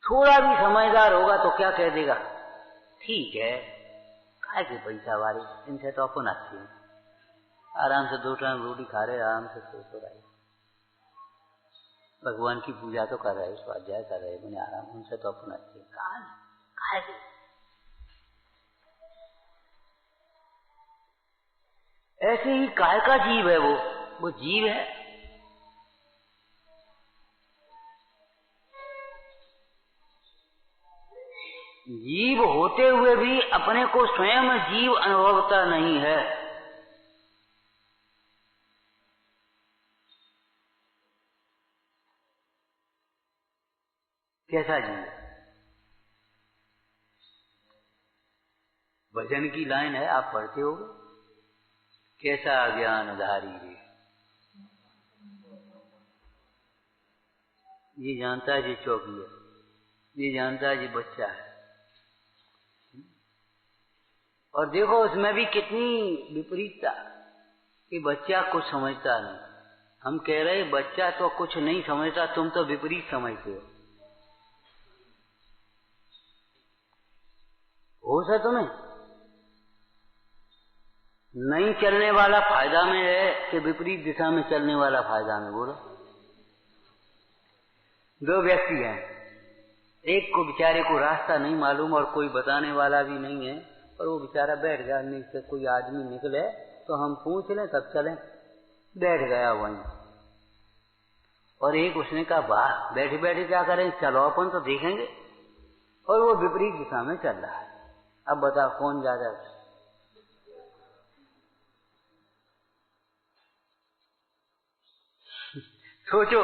B: थोड़ा भी समझदार होगा तो क्या कह देगा? ठीक है, खाए के पैसा वाले, इनसे तो अपन अच्छे हैं, आराम से 2 टाइम रोटी खा रहे, आराम से सो रहे, भगवान की पूजा तो कर रहे, स्वाध्याय कर रहे, मैंने आराम, उनसे तो अपन अच्छे। खाए के ऐसे ही काय का जीव है वो जीव है। जीव होते हुए भी अपने को स्वयं जीव अनुभवता नहीं है। कैसा जीव? भजन की लाइन है, आप पढ़ते हो, कैसा ज्ञानधारी रे, ये जानता है ये चौकी है, ये जानता है ये बच्चा है। और देखो उसमें भी कितनी विपरीतता कि बच्चा कुछ समझता नहीं। हम कह रहे बच्चा तो कुछ नहीं समझता, तुम तो विपरीत समझते हो। होश है तुम्हें? नहीं चलने वाला फायदा में है कि विपरीत दिशा में चलने वाला फायदा में? बोलो। 2 व्यक्ति हैं, एक को बेचारे को रास्ता नहीं मालूम और कोई बताने वाला भी नहीं है, और वो बेचारा बैठ गया, नीचे कोई आदमी निकले तो हम पूछ लें तब चलें, बैठ गया वहीं। और एक उसने कहा वाह, बैठे बैठे क्या करें, चलो अपन तो देखेंगे, और वो विपरीत दिशा में चल रहा है। अब बताओ कौन ज्यादा? सोचो,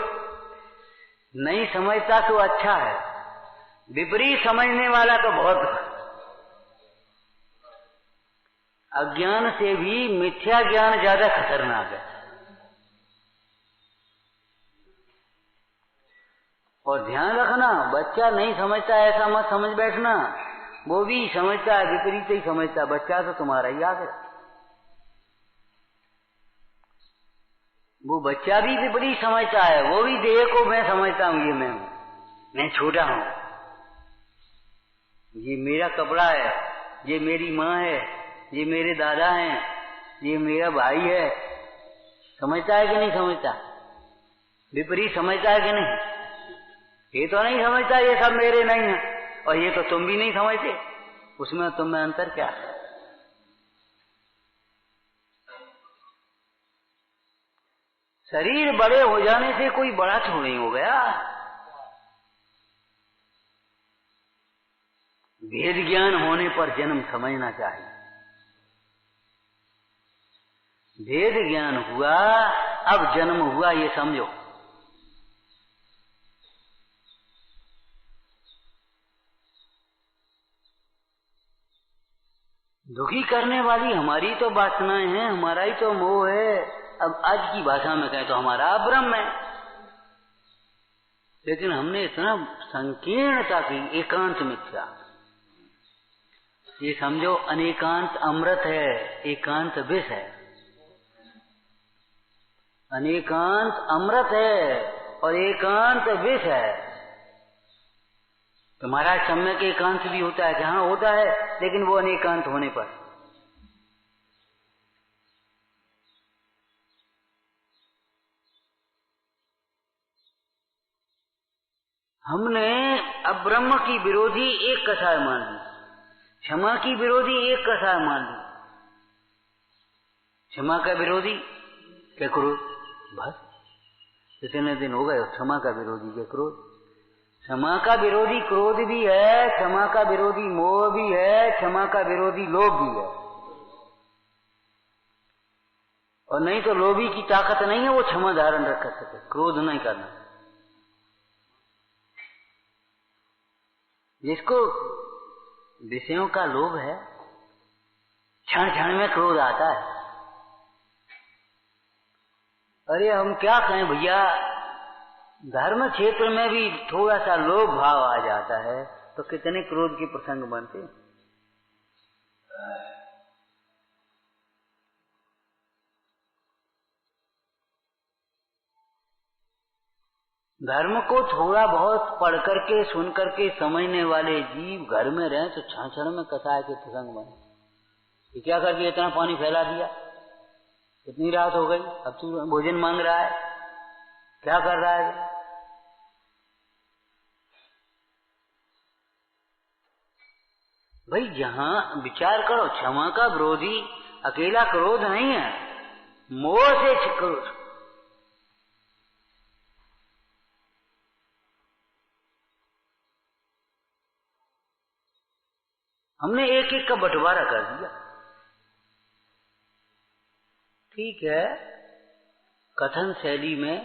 B: नहीं समझता तो अच्छा है, विपरीत समझने वाला तो बहुत। अज्ञान से भी मिथ्या ज्ञान ज्यादा खतरनाक है। और ध्यान रखना, बच्चा नहीं समझता ऐसा मत समझ बैठना, वो भी समझता है, विपरीत ही समझता है। बच्चा तो तुम्हारा ही याद है, वो बच्चा भी विपरीत समझता है, वो भी देह को मैं समझता हूं, ये मैं छोटा हूं, ये मेरा कपड़ा है, ये मेरी माँ है, ये मेरे दादा हैं, ये मेरा भाई है। समझता है कि नहीं समझता? विपरीत समझता है कि नहीं? ये तो नहीं समझता ये सब मेरे नहीं है, और ये तो तुम भी नहीं समझते, उसमें तुम में अंतर क्या है? शरीर बड़े हो जाने से कोई बड़ा थोड़ी हो गया। भेद ज्ञान होने पर जन्म समझना चाहिए। भेद ज्ञान हुआ, अब जन्म हुआ, ये समझो। दुखी करने वाली हमारी तो वासनाएं हैं, हमारा ही तो मोह है। अब आज की भाषा में कहें तो हमारा अब्रह्म है, लेकिन हमने इतना संकीर्णता की। एकांत मिथ्या, ये समझो अनेकांत अमृत है, एकांत विष है। अनेकांत अमृत है और एकांत विष है। तो महाराज सम्यक एकांत भी होता है, जहां होता है, लेकिन वो अनेकांत होने पर। हमने अब ब्रह्म की विरोधी एक कसाय मान ली, क्षमा की विरोधी एक कसाय मान ली। क्षमा का विरोधी क्या क्रोध, बस इतने दिन हो गए। क्षमा का विरोधी क्या क्रोध। क्षमा का विरोधी क्रोध भी है, क्षमा का विरोधी मोह भी है, क्षमा का विरोधी लोभ भी है। और नहीं तो लोभी की ताकत नहीं है वो क्षमा धारण रख सके, क्रोध नहीं करना। जिसको विषयों का लोभ है, क्षण क्षण में क्रोध आता है। अरे हम क्या कहें भैया, धर्म क्षेत्र में भी थोड़ा सा लोभ भाव आ जाता है तो कितने क्रोध के प्रसंग बनते। धर्म को थोड़ा बहुत पढ़ करके सुन करके समझने वाले जीव घर में रहें तो क्षण क्षण में कसाय के प्रसंग बने। ये क्या कर दिया, इतना पानी फैला दिया, इतनी रात हो गई, अब तू भोजन मांग रहा है, क्या कर रहा है। भाई जहां विचार करो, क्षमा का विरोधी अकेला क्रोध नहीं है, मोह से क्रोध। हमने एक एक का बंटवारा कर दिया। ठीक है, कथन शैली में,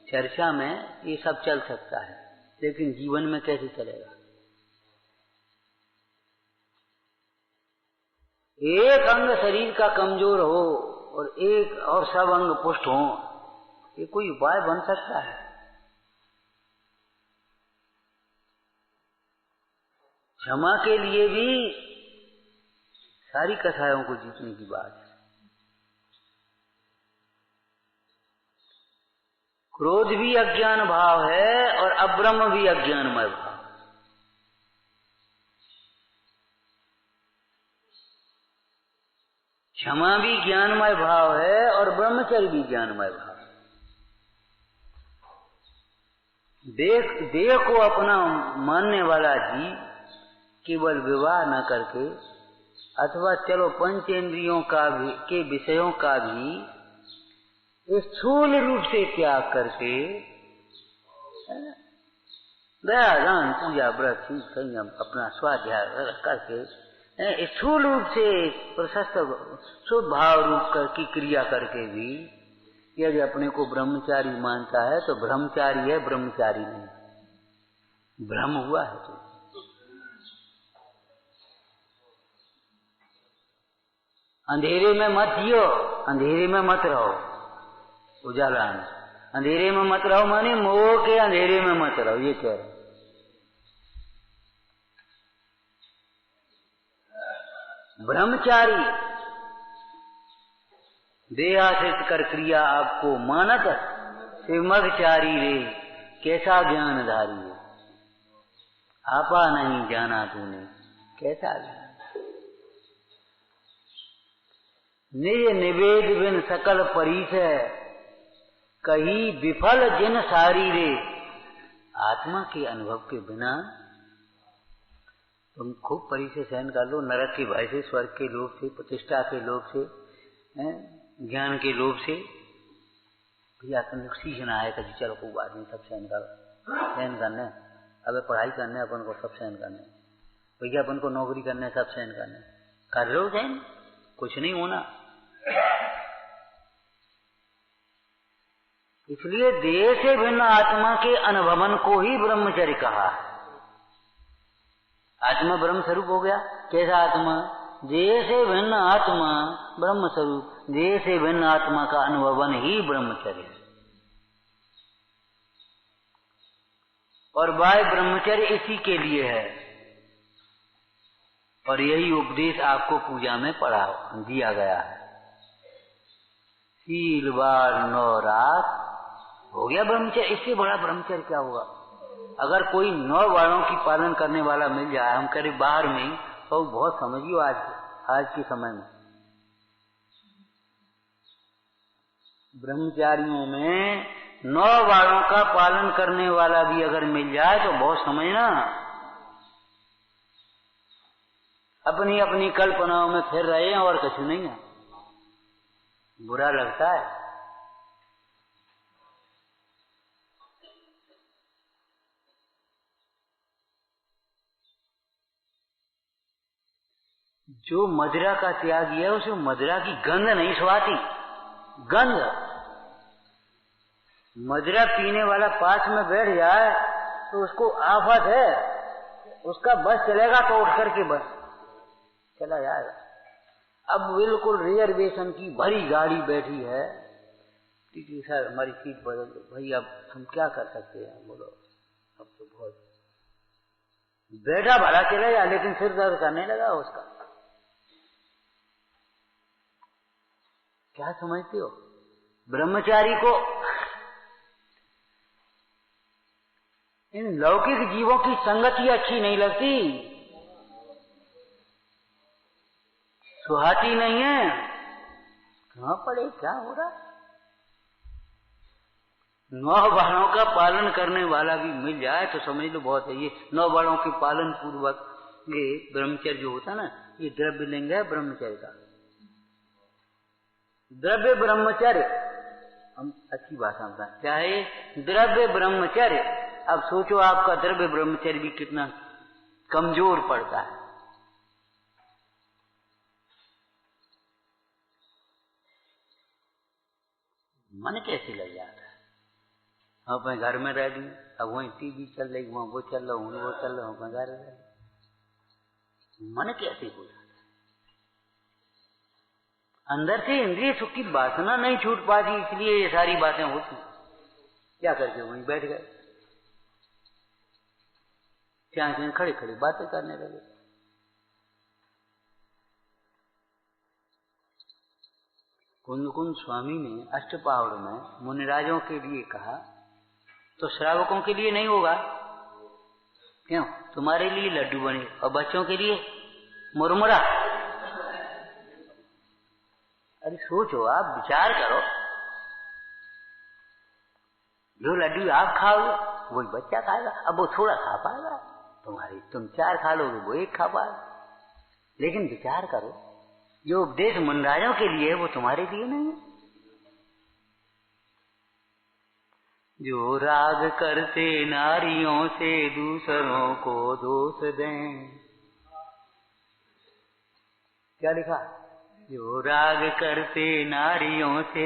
B: चर्चा में ये सब चल सकता है, लेकिन जीवन में कैसे चलेगा। एक अंग शरीर का कमजोर हो और एक और सब अंग पुष्ट हो, ये कोई उपाय बन सकता है। क्षमा के लिए भी सारी कसायों को जीतने की बात है। क्रोध भी अज्ञान भाव है और अब्रह्म भी अज्ञानमय भाव। क्षमा भी ज्ञानमय भाव है और ब्रह्मचर्य भी ज्ञानमय भाव। देह को अपना मानने वाला जीव केवल विवाह न करके, अथवा चलो पंचेंद्रियों का भी के विषयों का भी स्थूल रूप से त्याग करके, दया दान पूजा व्रत संयम अपना स्वाध्याय करके स्थूल रूप से प्रशस्त शुभ भाव रूप की क्रिया करके भी यदि अपने को ब्रह्मचारी मानता है तो ब्रह्मचारी है, ब्रह्मचारी नहीं। भ्रम हुआ है तो अंधेरे में मत जियो, अंधेरे में मत रहो, उजाला में। अंधेरे में मत रहो माने मोह के अंधेरे में मत रहो, ये कह रहे। ब्रह्मचारी देहाश्रित कर क्रिया आपको मानत शिवमगचारी रे, कैसा ज्ञानधारी है, आपा नहीं जाना तूने कैसा ज्ञान। निज निवेद बिन सकल परिचय, कही विफल जिन सारी रे। आत्मा के अनुभव के बिना तुम खूब परिचय सहन कर लो, नरक के भय से, स्वर्ग के लोभ से, प्रतिष्ठा के लोभ से, ज्ञान के लोभ से। भैया तुम सीखना है कभी, चलो खूब आदमी सब सहन करो, सहन करने। अब पढ़ाई करने अपन को सब सहन करने, भैया अपन को नौकरी करने सब सहन करने। कर लो सहन, कुछ नहीं होना। इसलिए देह से भिन्न आत्मा के अनुभवन को ही ब्रह्मचर्य कहा है। आत्मा ब्रह्म स्वरूप हो गया। कैसा आत्मा? जैसे भिन्न आत्मा ब्रह्म स्वरूप, जैसे भिन्न आत्मा का अनुभवन ही ब्रह्मचर्य है। और बाह्य ब्रह्मचर्य इसी के लिए है। और यही उपदेश आपको पूजा में पढ़ा दिया गया है। शील बार 9 रात हो गया ब्रह्मचर्य। इससे बड़ा ब्रह्मचर्य क्या होगा? अगर कोई 9 वारों की पालन करने वाला मिल जाए, हम करीब बाहर में, तो बहुत समझियो आज के समय में ब्रह्मचारियों में 9 वारों का पालन करने वाला भी अगर मिल जाए तो बहुत समझना। अपनी अपनी कल्पनाओं में फिर रहे हैं और कुछ नहीं है। बुरा लगता है। जो मदिरा का त्यागी है उसे मदिरा की गंध नहीं सुहाती। गंध, मदिरा पीने वाला पास में बैठ जाए तो उसको आफत है। उसका बस चलेगा तो उठ करके बस चला जाएगा। अब बिल्कुल रिजर्वेशन की भरी गाड़ी बैठी है, टीटी सर हमारी सीट बदल दो। भाई अब हम क्या कर सकते हैं, बोलो अब तो बहुत बैठा भला चला जाए, लेकिन सिर दर्द करने लगा उसका। क्या समझते हो? ब्रह्मचारी को इन लौकिक जीवों की संगति अच्छी नहीं लगती, सुहाती नहीं है। कहां पड़े, क्या हो रहा? 9 बाणों का पालन करने वाला भी मिल जाए तो समझ लो बहुत है। ये 9 बाणों के पालन पूर्वक ये ब्रह्मचर्य जो होता ना, ये द्रव्य लिंग है ब्रह्मचर्य का। द्रव्य ब्रह्मचर्य, हम अच्छी भाषा में क्या है? द्रव्य ब्रह्मचर्य। अब सोचो आपका द्रव्य ब्रह्मचर्य भी कितना कमजोर पड़ता है। मन कैसे लग जाता है? अब मैं घर में रह रही, अब वहीं टीवी चल रही, वहां वो चल रहा हूँ, वो चल रहा हूँ, मैं घर रह रही। मन कैसे हो जाता है? अंदर से इंद्रिय सुख की वासना नहीं छूट पाती, इसलिए ये सारी बातें होती। क्या करके वहीं बैठ गए, क्या खड़े खड़े बातें करने लगे। कुंद कुंद स्वामी ने अष्टपहाड़ में मुनिराजों के लिए कहा, तो श्रावकों के लिए नहीं होगा क्यों? तुम्हारे लिए लड्डू बने और बच्चों के लिए मुरमुरा। अरे सोचो, आप विचार करो, जो लड्डू आप खाओगे वही बच्चा खाएगा। अब वो थोड़ा खा पाएगा, तुम 4 खा लोगे, वो 1 खा पाएगा। लेकिन विचार करो, जो उपदेश मुनिराजों के लिए है वो तुम्हारे लिए नहीं है। जो राग करते नारियों से दूसरों को दोष दें, क्या लिखा? जो राग करते नारियों से।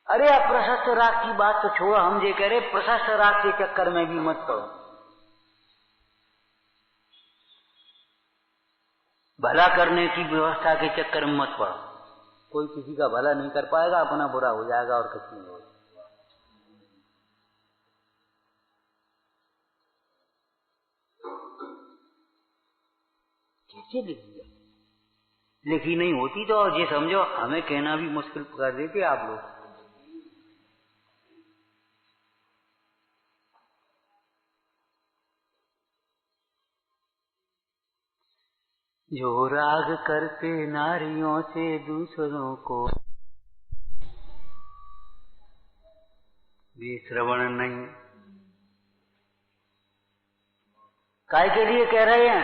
B: अरे अप्रशस्त राग की बात तो छोड़ो, हम ये कह रहे प्रशस्त राग के चक्कर में भी मत पड़ो। भला करने की व्यवस्था के चक्कर में मत पड़ो। कोई किसी का भला नहीं कर पाएगा, अपना बुरा हो जाएगा और कुछ नहीं होगा। कैसे लिखी? लिखी नहीं होती तो ये समझो हमें कहना भी मुश्किल कर देते आप लोग। जो राग करते नारियों से दूसरों को, ये श्रवण नहीं। काय के लिए कह रहे हैं?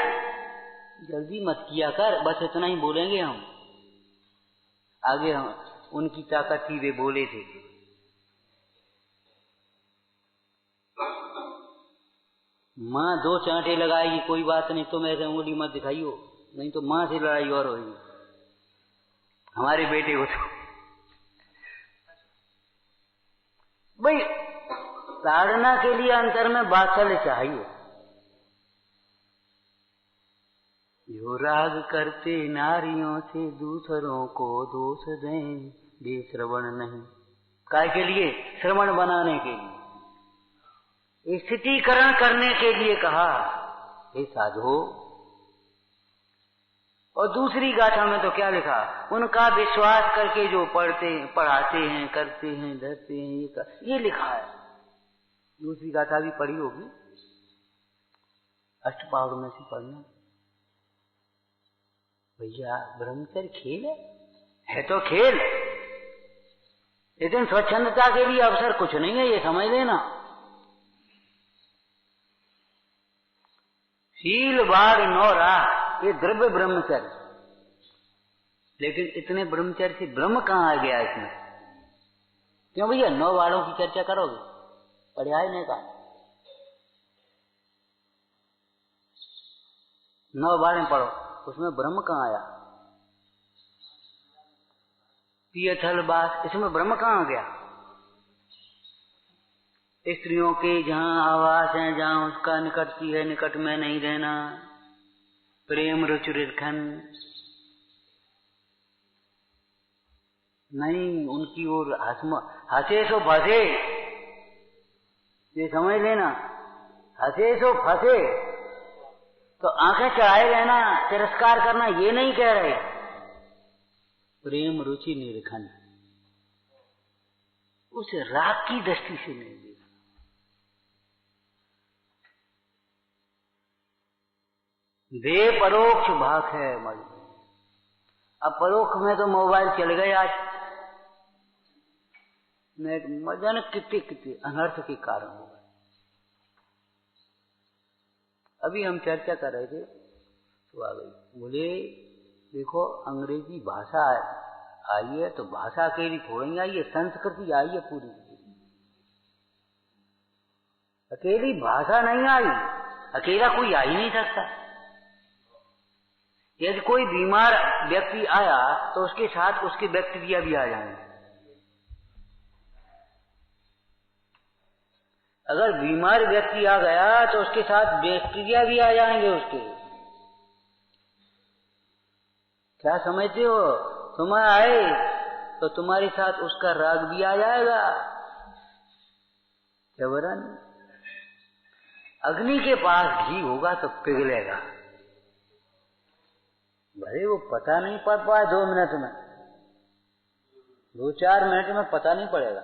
B: जल्दी मत किया कर, बस इतना ही बोलेंगे हम। आगे हम उनकी ताकत थी, वे बोले थे। माँ 2 चांटे लगाएगी कोई बात नहीं, तुम ऐसे उंगली मत दिखाइयो, नहीं तो माँ से लड़ाई और होगी हमारे बेटे को। तो भाई साधना के लिए अंतर में वात्सल्य चाहिए। जो राग करते नारियों से दूसरों को दोष दें, वे श्रवण नहीं। काय के लिए? श्रवण बनाने के लिए, स्थितीकरण करने के लिए कहा हे साधो। और दूसरी गाथा में तो क्या लिखा? उनका विश्वास करके जो पढ़ाते हैं, करते हैं, धरते हैं, ये लिखा है। दूसरी गाथा भी पढ़ी होगी, अष्टपहर में से पढ़ना। भैया ब्रह्मचर्य खेल है तो खेल, लेकिन स्वच्छंदता के लिए अवसर कुछ नहीं है, ये समझ लेना। शील बाग नौरा, ये द्रव्य ब्रह्मचर्य। लेकिन इतने ब्रह्मचर्य से ब्रह्म कहाँ आ गया इसमें? क्यों भैया 9 वालों की चर्चा करोगे? पर्याय ने कहा 9 वालें पढ़ो, उसमें ब्रह्म कहाँ आया? पियथल बास, इसमें ब्रह्म कहाँ आ गया? स्त्रियों के जहाँ आवास है, जहाँ उसका निकट की है, निकट में नहीं रहना, प्रेम रुचिरखन नहीं, उनकी ओर हंसे सो फंसे, ये समझ लेना। हंसे सो फंसे, तो आंखें चढ़ाए रहना, तिरस्कार करना, ये नहीं कह रहे। प्रेम रुचि निरखन, उस राग की दृष्टि से नहीं देखा। दे परोक्ष भाग है मल। अब परोक्ष में तो मोबाइल चल गए आज, नेट मजान कितने अनर्थ के कारण हो गए। अभी हम चर्चा कर रहे थे तो आ गई, बोले देखो अंग्रेजी भाषा आई है तो भाषा अकेली थोड़ी आई है, संस्कृति आई है पूरी। अकेली भाषा नहीं आई, अकेला कोई आ ही नहीं सकता। यदि कोई बीमार व्यक्ति आया तो उसके साथ उसके बैक्टीरिया भी आ जाएंगे। अगर बीमार व्यक्ति आ गया तो उसके साथ बैक्टीरिया भी आ जाएंगे उसके। क्या समझते हो? तुम आए तो तुम्हारे साथ उसका राग भी आ जाएगा। जबरन अग्नि के पास घी होगा तो पिघलेगा, भले वो पता नहीं पड़ पाए 2 मिनट में, 2-4 मिनट में पता नहीं पड़ेगा।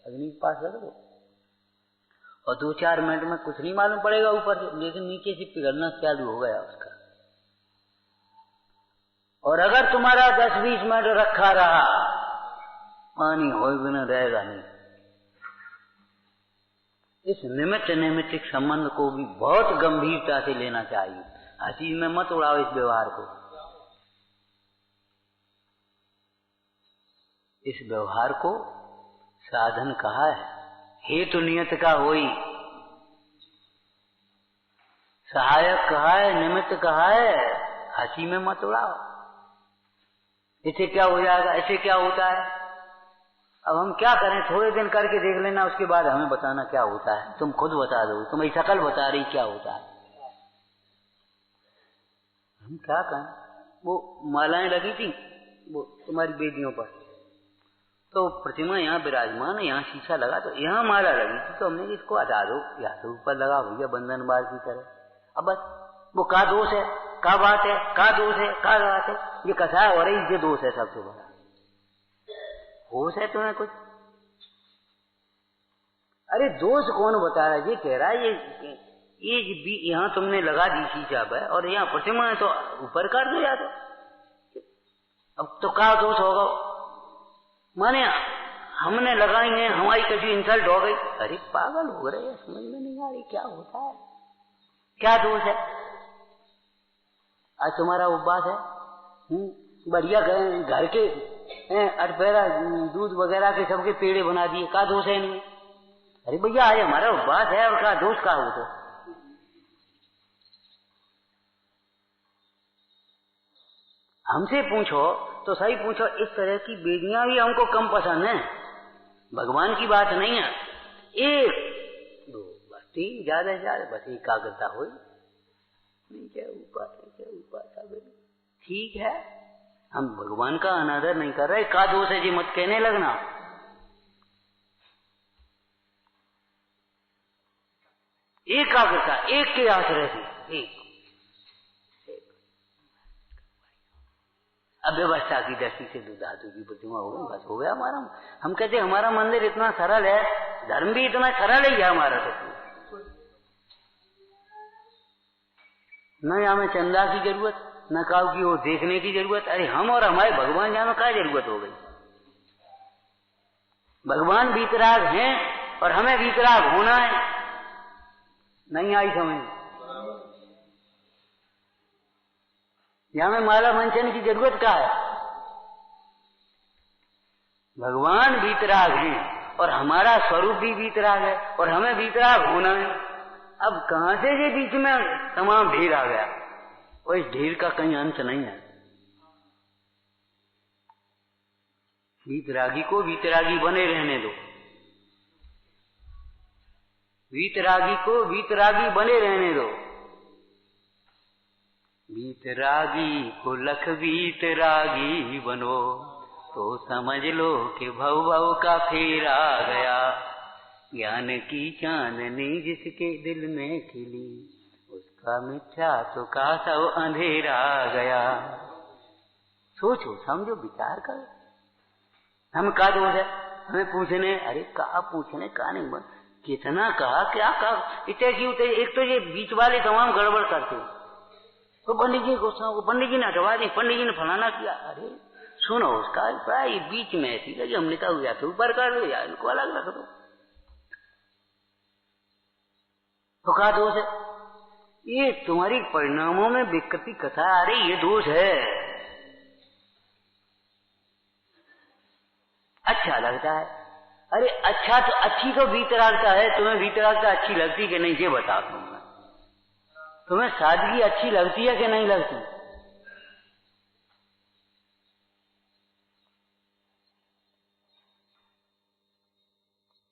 B: अग्नि के पास रख दो और 2-4 मिनट में कुछ नहीं मालूम पड़ेगा ऊपर से, लेकिन नीचे से पिघलना चालू हो गया उसका। और अगर तुम्हारा 10-20 मिनट रखा रहा, पानी हो बिना रहेगा नहीं। इस निमित्त नैमित्तिक संबंध को भी बहुत गंभीरता से लेना चाहिए। हंसी में मत उड़ाओ इस व्यवहार को। इस व्यवहार को साधन कहा है, हेतु नियत का होई, सहायक कहा है, निमित्त कहा है। हंसी में मत उड़ाओ। इसे क्या हो जाएगा, इसे क्या होता है? अब हम क्या करें? थोड़े दिन करके देख लेना, उसके बाद हमें बताना क्या होता है। तुम खुद बता दो, तुम्हारी शकल बता रही क्या होता है। हम क्या करें? वो मालाएं लगी थी वो तुम्हारी बेदियों पर, तो प्रतिमा यहाँ विराजमान है, यहाँ शीशा लगा, तो यहाँ माला लगी थी, तो हमने इसको हटा दो, या तो ऊपर लगा भैया बंधनबाज की तरह। अब बस वो का दोष है, का बात है, का दोष है, का बात है, ये कसाय हो रही, ये दोष है सबसे बड़ा। होश है तुम्हें कुछ? अरे दोष कौन बता रहा है? ये कह रहा है ये यहाँ तुमने लगा दी शीशा पर और यहाँ प्रतिमा है, तो ऊपर कर दो या तो। अब तो क्या दोष होगा? माने हमने लगाई है, हमारी कभी इंसल्ट हो गई। अरे पागल हो रहे, समझ में नहीं आ रही क्या होता है, क्या दोष है? आज तुम्हारा उपवास है, बढ़िया घर के अटपेरा दूध वगैरह के सबके पेड़े बना दिए, का दोष है इनमें? अरे भैया आज हमारा उपवास है और का दोष का हो? तो हमसे पूछो तो सही पूछो, इस तरह की बेदियां भी हमको कम पसंद है, भगवान की बात नहीं है। 1 2 बस 3 ज्यादा से ज्यादा बस एकाग्रता हुई, नहीं क्या उपाता ठीक है, हम भगवान का अनादर नहीं कर रहे, का दोष है जी मत कहने लगना। एकाग्रता, एक के आश्रय से, एक अव्यवस्था की दृष्टि से दो धातु की प्रतिमा हो गई, बस हो गया हमारा। हम कहते हमारा मंदिर इतना सरल है, धर्म भी इतना सरल ही है हमारा, तो न हमें चंदा की जरूरत, न काऊ की वो देखने की जरूरत। अरे हम और हमारे भगवान जानो क्या जरूरत हो गई। भगवान वीतराग हैं और हमें वीतराग होना है। नहीं आई समझ? यहां में माला मंचन की जरूरत क्या है? भगवान वीतराग हैं और हमारा स्वरूप भी वीतराग है और हमें वीतराग होना है। अब कहां से ये बीच में तमाम ढेर आ गया, और इस ढेर का कहीं अंत नहीं है। वीतरागी को वीतरागी बने रहने दो, वीतरागी को वीतरागी बने रहने दो। वीतरागी को लख वीतरागी बनो, तो समझ लो कि भव भव का फेर आ गया। ज्ञान की चांदनी जिसके दिल में खिली, उसका मिथ्या तो का सब अंधेरा आ गया। सोचो, समझो, विचार करो। हम का दोष है हमें पूछने? अरे का पूछने का नहीं, बन कितना कहा, क्या कहा, इतने की उतने। एक तो ये बीच वाले तमाम गड़बड़ करते, तो पंडित जी को पंडित जी ने हटवा दी, पंडित जी ने फलाना किया। अरे सुनो, उसका अभिप्राय ये बीच में ऐसी लगी, हमने कहा हुआ तो ऊपर कर दो या इनको अलग रख दो, तो क्या दोष है? ये तुम्हारी परिणामों में विकृति कथा आ रही, ये दोष है। अच्छा लगता है, अरे अच्छा तो अच्छी तो वीतरागता है। तुम्हें वीतरागता अच्छी लगती कि नहीं ये बता दूंगा। तुम्हें सादगी अच्छी लगती है कि नहीं लगती?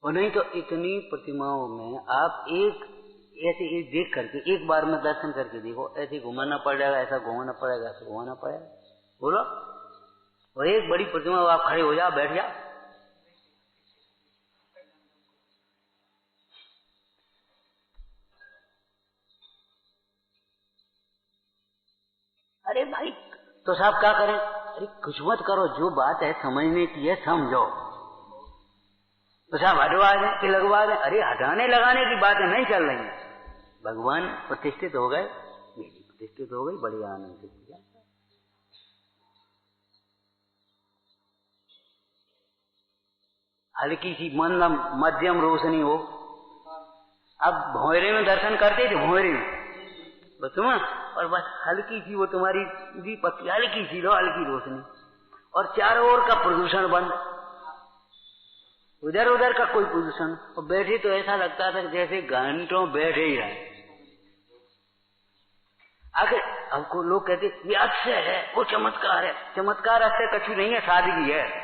B: और नहीं तो इतनी प्रतिमाओं में आप एक ऐसे एक देख करके एक बार में दर्शन करके देखो, ऐसे घुमाना पड़ जाएगा, ऐसा घुमाना पड़ेगा, ऐसा घुमाना पड़ेगा, बोलो। और एक बड़ी प्रतिमा आप खड़े हो जाओ, बैठ जाओ, अरे भाई तो साहब क्या करें? अरे कुछ मत करो, जो बात है समझने की है समझो। तो साहब हटवा दें कि लगवा दें? अरे हटाने लगाने की बातें नहीं चल रही है। भगवान प्रतिष्ठित हो गए, मेरी प्रतिष्ठित हो गई, बड़े आनंद से किया। हल्की सी मंदम मध्यम रोशनी हो। अब भौरे में दर्शन करते थे, भौरे में बस और बस हल्की सी वो तुम्हारी दीपक की हल्की सी लो, हल्की रोशनी, और चारों ओर का प्रदूषण बंद, उधर उधर का कोई प्रदूषण। और बैठे तो ऐसा लगता था जैसे घंटों बैठे ही रहे। आखिर हमको लोग कहते ये अक्षय है, वो चमत्कार है। चमत्कार अक्षय कछु नहीं है, सादगी है।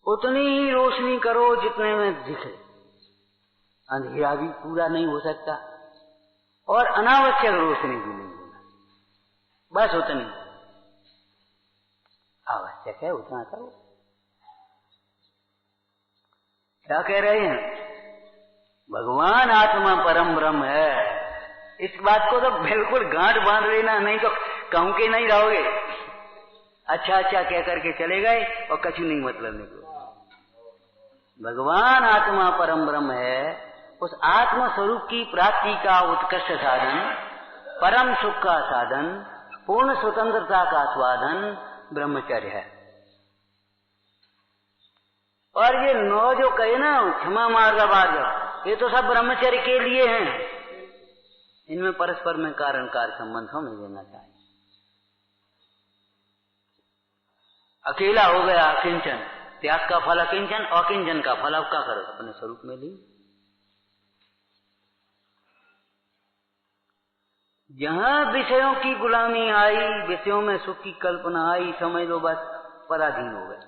B: उतनी ही रोशनी करो जितने में दिखे। अंधेरा भी पूरा नहीं हो सकता और अनावश्यक रोशनी भी नहीं होना, बस उतनी आवश्यक है, उतना करो। क्या कह रहे हैं? भगवान आत्मा परम ब्रह्म है। इस बात को तो बिल्कुल गांठ बांध लेना, नहीं तो कहूं के नहीं रहोगे। अच्छा अच्छा कह करके चले गए और कछु नहीं मतलब निकलो। भगवान आत्मा परम ब्रह्म है। उस आत्म स्वरूप की प्राप्ति का उत्कृष्ट साधन, परम सुख का साधन, पूर्ण स्वतंत्रता का स्वाधन ब्रह्मचर्य है। और ये 9 जो कहे ना, क्षमा मार्ग मार्ग, ये तो सब ब्रह्मचर्य के लिए हैं। इनमें परस्पर में कारण कार्य संबंध हमें देना चाहिए। अकेला हो गया अकिंचन, त्याग का फल अकिंचन, अकिंचन का फल अब क्या करो? अपने स्वरूप में ली। जहां विषयों की गुलामी आई, विषयों में सुख की कल्पना आई, समझ लो बस पराधीन हो गए।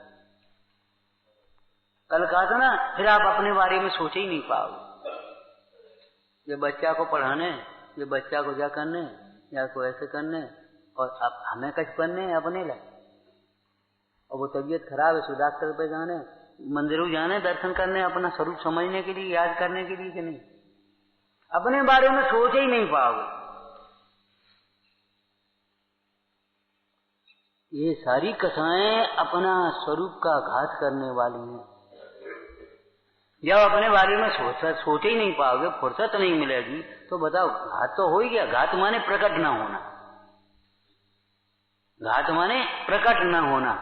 B: कल कहा था ना, फिर आप अपने बारे में सोच ही नहीं पाओगे। ये बच्चा को पढ़ाने, ये बच्चा को क्या करने, या को ऐसे करने, और अब हमें कच करने अपने लिए। और वो तबीयत खराब है सो डॉक्टर पे जाने, मंदिरों जाने, दर्शन करने, अपना स्वरूप समझने के लिए, याद करने के लिए कि नहीं? अपने बारे में सोच ही नहीं पाओगे। ये सारी कथाएं अपना स्वरूप का घात करने वाली हैं। जब अपने बारे में सोच ही नहीं पाओगे, फुर्सत नहीं मिलेगी, तो बताओ घात तो हो ही गया। घात माने प्रकट न होना, घात माने प्रकट न होना।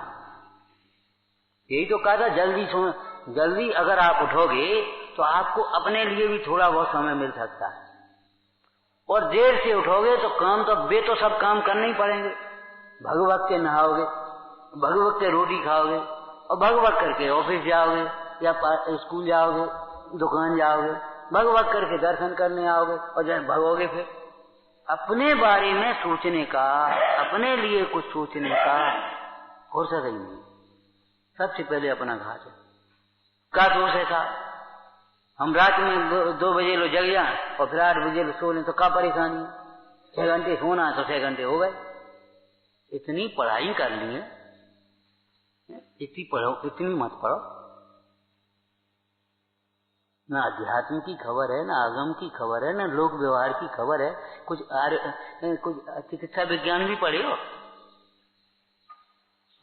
B: यही तो कहा था, जल्दी अगर आप उठोगे तो आपको अपने लिए भी थोड़ा बहुत समय मिल सकता है, और देर से उठोगे तो काम तो सब काम करने ही पड़ेंगे। भगवत के नहाओगे, भगवत के रोटी खाओगे, और भगवत करके ऑफिस जाओगे, या स्कूल जाओगे, दुकान जाओगे, भगवत करके दर्शन करने आओगे, और जब भगोगे फिर अपने बारे में सोचने का, अपने लिए कुछ सोचने का फुर्सत ही नहीं। सबसे पहले अपना घात है। क्या दोष है साहब? हम रात में 2 बजे लो जग जाए और फिर 8 बजे लो सो लें, तो क्या परेशानी है? 6 घंटे सोना है तो 6 घंटे हो गए। इतनी पढ़ाई कर ली है, इतनी पढ़ो, इतनी मत पढ़ो। ना अध्यात्म की खबर है, ना आगम की खबर है, ना लोक व्यवहार की खबर है। कुछ चिकित्सा विज्ञान भी पढ़े हो।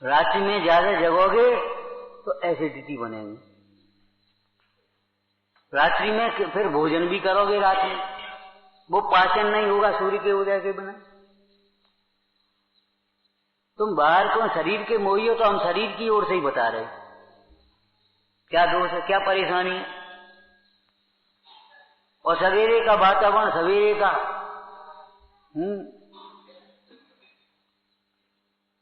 B: रात्रि में ज्यादा जगोगे तो एसिडिटी बनेगी, रात्रि में फिर भोजन भी करोगे रात में, वो पाचन नहीं होगा सूर्य के उदय के बिना। तुम बाहर को शरीर के मोही हो, तो हम शरीर की ओर से ही बता रहे। क्या दोष है, क्या परेशानी है? और सवेरे का वातावरण, सवेरे का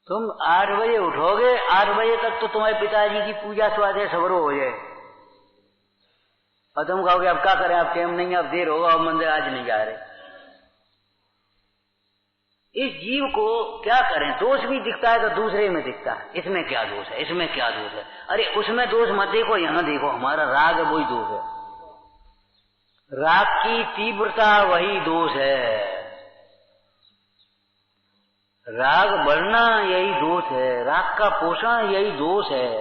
B: तुम 8 बजे उठोगे, 8 बजे तक तो तुम्हारे पिताजी की पूजा स्वाध्याय सबरो हो जाए, और तुम कहोगे अब क्या करें, अब टाइम नहीं है, अब देर होगा, अब मंदिर आज नहीं जा रहे। इस जीव को क्या करें? दोष भी दिखता है तो दूसरे में दिखता है, इसमें क्या दोष है, इसमें क्या दोष है। अरे उसमें दोष मत देखो, यहां देखो, हमारा राग है वही दोष है। राग की तीव्रता वही दोष है, राग बढ़ना यही दोष है, राग का पोषण यही दोष है।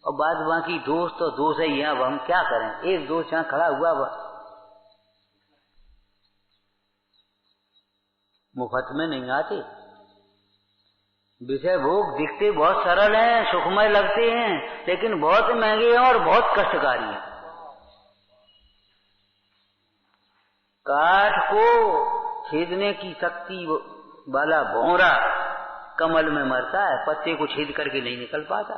B: और बाद बाकी दोष तो दोष है ही है। अब हम क्या करें? एक दोष यहां खड़ा हुआ मुफ्त में नहीं आते। विषय भोग दिखते बहुत सरल हैं, सुखमय लगते हैं, लेकिन बहुत महंगे हैं और बहुत कष्टकारी हैं। काठ को छेदने की शक्ति वाला भौरा कमल में मरता है, पत्ते को छेद करके नहीं निकल पाता।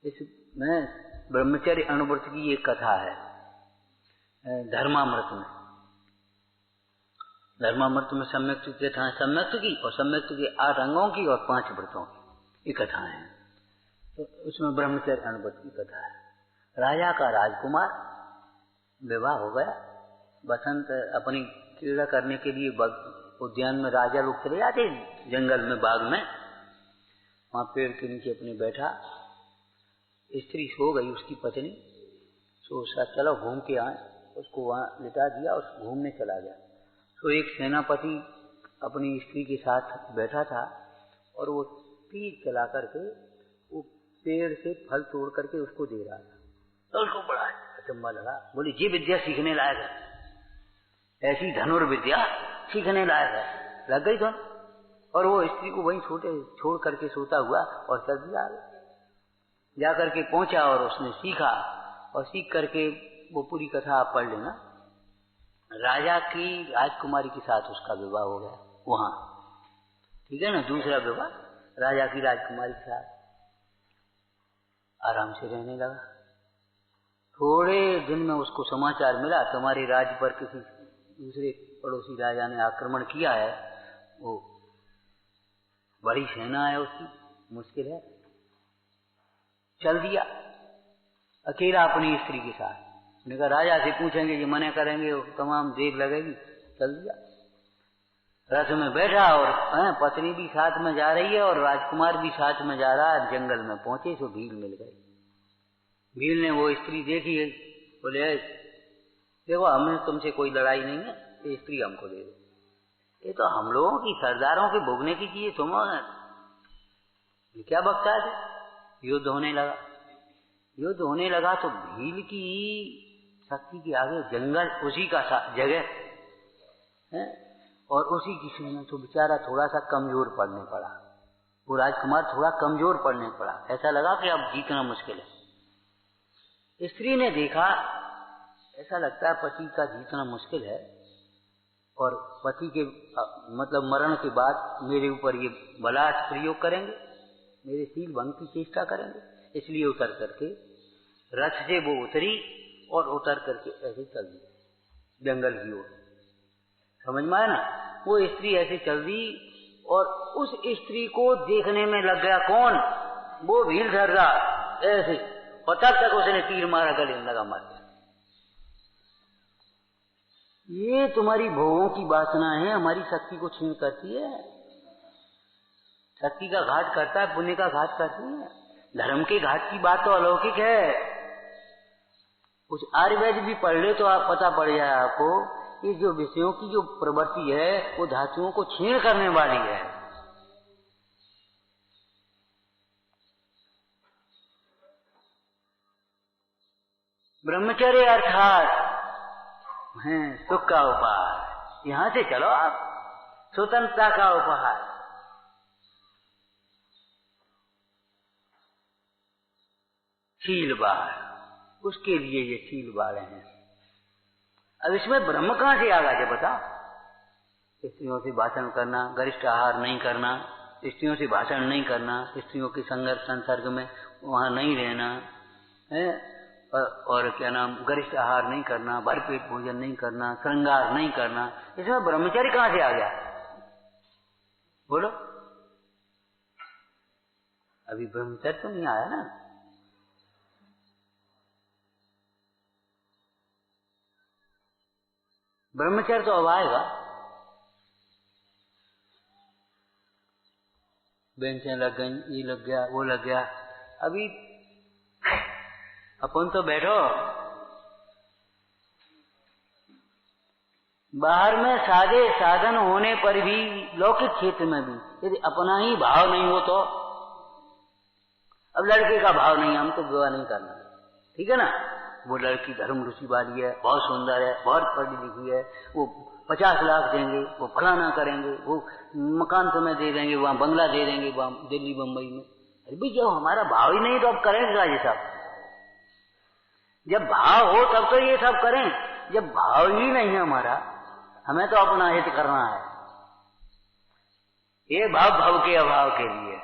B: इसमें ब्रह्मचर्य अनुव्रत की एक कथा है धर्मामृत में। धर्मामृत में सम्यक की कथा है, सम्यक की और सम्यक के 8 अंगों की और 5 व्रतों की कथा है। तो उसमें ब्रह्मचर्य अनुव्रत की कथा है। राजा का राजकुमार, विवाह हो गया। बसंत अपनी क्रीड़ा करने के लिए उद्यान में राजा लोग चले जाते, जंगल में, बाग में, वहां पेड़ के नीचे अपने बैठा। स्त्री सो गई, उसकी पत्नी सोचा चलो घूम के आए, उसको वहां लिटा दिया और घूमने चला गया। तो एक सेनापति अपनी स्त्री के साथ बैठा था और वो तीर चला करके वो पेड़ से फल तोड़ करके उसको दे रहा था। तो उसको बड़ा अचंभा लगा, बोली ये विद्या सीखने लायक है, ऐसी धनुर्विद्या सीखने लायक है। लग गई धन, और वो स्त्री को वहीं छोड़ करके सोता हुआ और चल दिया आगे। जा करके पहुंचा और उसने सीखा, और सीख करके वो पूरी कथा आप पढ़ लेना। राजा की राजकुमारी के साथ उसका विवाह हो गया वहां, ठीक है ना। दूसरा विवाह राजा की राजकुमारी के साथ, आराम से रहने लगा। थोड़े दिन में उसको समाचार मिला तुम्हारे राज्य पर किसी दूसरे पड़ोसी राजा ने आक्रमण किया है, वो बड़ी सेना है उसकी, मुश्किल है। चल दिया अकेला अपनी स्त्री के साथ। उन्होंने कहा राजा से पूछेंगे, ये मना करेंगे, तमाम देर लगेगी। चल दिया। रथ में बैठा और पत्नी भी साथ में जा रही है और राजकुमार भी साथ में जा रहा है। जंगल में पहुंचे तो भील मिल गई। भील ने वो स्त्री देखी है, बोले देखो हमें तुमसे कोई लड़ाई नहीं है, ये स्त्री हमको दे दो। ये तो हम लोगों की सरदारों के भोगने की चीज, तुम क्या बकता है। युद्ध होने लगा। युद्ध होने लगा तो भील की शक्ति के आगे जंगल उसी का जगह है और उसी की में तो बेचारा थोड़ा सा कमजोर पड़ने पड़ा। वो राजकुमार थोड़ा कमजोर पड़ने पड़ा। ऐसा लगा कि अब जीतना मुश्किल है। स्त्री ने देखा ऐसा लगता है पति का जीतना मुश्किल है और पति के मतलब मरण के बाद मेरे ऊपर ये बलात् प्रयोग करेंगे, मेरे शील भंग की चेष्टा करेंगे। इसलिए उतर करके रथ से वो उतरी और उतर करके ऐसे चल दी जंगल की ओर। समझ में आया ना? वो स्त्री ऐसे चल दी और उस स्त्री को देखने में लग गया कौन? वो भील सरदार ऐसे, और तब तक उसने तीर मारा, गले में लगा मार। ये तुम्हारी भोगों की वासना है, हमारी शक्ति को छीन करती है। शक्ति का घात करता है, पुण्य का घात करती है। धर्म के घात की बात तो अलौकिक है। कुछ आयुर्वेद भी पढ़ ले तो आप पता पड़ जाए आपको, ये जो विषयों की जो प्रवृत्ति है वो धातुओं को छीन करने वाली है। ब्रह्मचर्य अर्थात है सुख का उपहार। यहां से चलो आप, स्वतंत्रता का उपहार। शील बाढ़, उसके लिए ये शील बाढ़ हैं। अब इसमें ब्रह्म कहां से आ गया जब बताओ? स्त्रियों से भाषण करना, गरिष्ठ आहार नहीं करना, स्त्रियों से भाषण नहीं करना, स्त्रियों के संघर्ष संसर्ग में वहां नहीं रहना है, और क्या नाम, गरिष्ठ आहार नहीं करना, भरपेट भोजन नहीं करना, श्रृंगार नहीं करना। इसमें ब्रह्मचर्य कहां से आ गया बोलो? अभी ब्रह्मचर्य तो नहीं आया ना। ब्रह्मचर्य तो अब आएगा। बेंचें लग गई, ये लग गया, वो लग गया। अभी अपन तो बैठो, बाहर में सादे साधन होने पर भी, लौकिक क्षेत्र में भी यदि अपना ही भाव नहीं हो तो, अब लड़के का भाव नहीं, हमको विवाह नहीं करना, ठीक है ना। वो लड़की धर्म रुचि वाली है, बहुत सुंदर है, बहुत पढ़ी लिखी है, वो 50 लाख देंगे, वो फलाना करेंगे, वो मकान तुम्हें दे देंगे, वहां बंगला दे देंगे, वहां दिल्ली बम्बई में। अरे भाई जब हमारा भाव ही नहीं तो अब करेंगे ये सब? जब भाव हो तब तो ये सब करें, जब भाव ही नहीं है हमारा, हमें तो अपना हित करना है। ये भाव भाव के अभाव के लिए।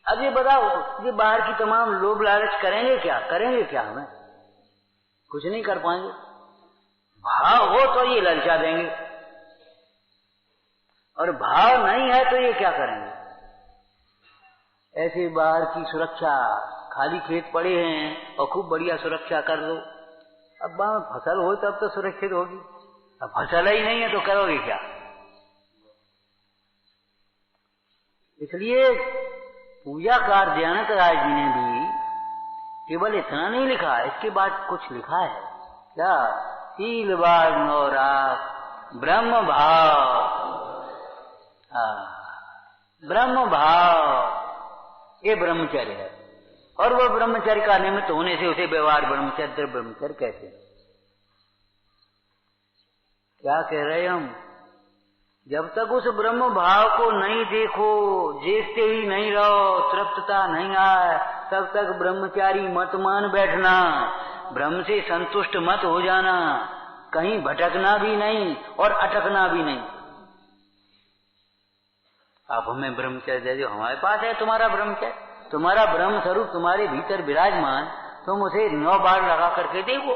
B: अब ये बताओ, ये बाहर की तमाम लोभ लालच करेंगे क्या? करेंगे क्या? हमें कुछ नहीं कर पाएंगे। भाव हो तो ये ललचा देंगे, और भाव नहीं है तो ये क्या करेंगे? ऐसे बाहर की सुरक्षा, खाली खेत पड़े हैं और खूब बढ़िया सुरक्षा कर दो। अब वहां फसल हो तब तो सुरक्षित होगी, अब फसल ही नहीं है तो करोगे क्या? इसलिए पूजा कार्य दयानंद राय जी ने भी केवल इतना नहीं लिखा, इसके बाद कुछ लिखा है क्या? शील बाढ़ नौरा ब्रह्म भाव, ब्रह्म भाव ये ब्रह्मचर्य है। और वह ब्रह्मचर्य का निमित्त होने से उसे व्यवहार ब्रह्मचर्य ब्रह्मचर्य कहते हैं। क्या कह रहे हम? जब तक उस ब्रह्म भाव को नहीं देखो, देखते ही नहीं रहो, तृप्तता नहीं आए, तब तक ब्रह्मचारी मत मान बैठना, ब्रह्म से संतुष्ट मत हो जाना, कहीं भटकना भी नहीं और अटकना भी नहीं। आप हमें ब्रह्मचर्य दे दो, हमारे पास है तुम्हारा ब्रह्मचर्य, तुम्हारा ब्रह्म स्वरूप तुम्हारे भीतर विराजमान, तुम उसे 9 बार लगा करके देखो।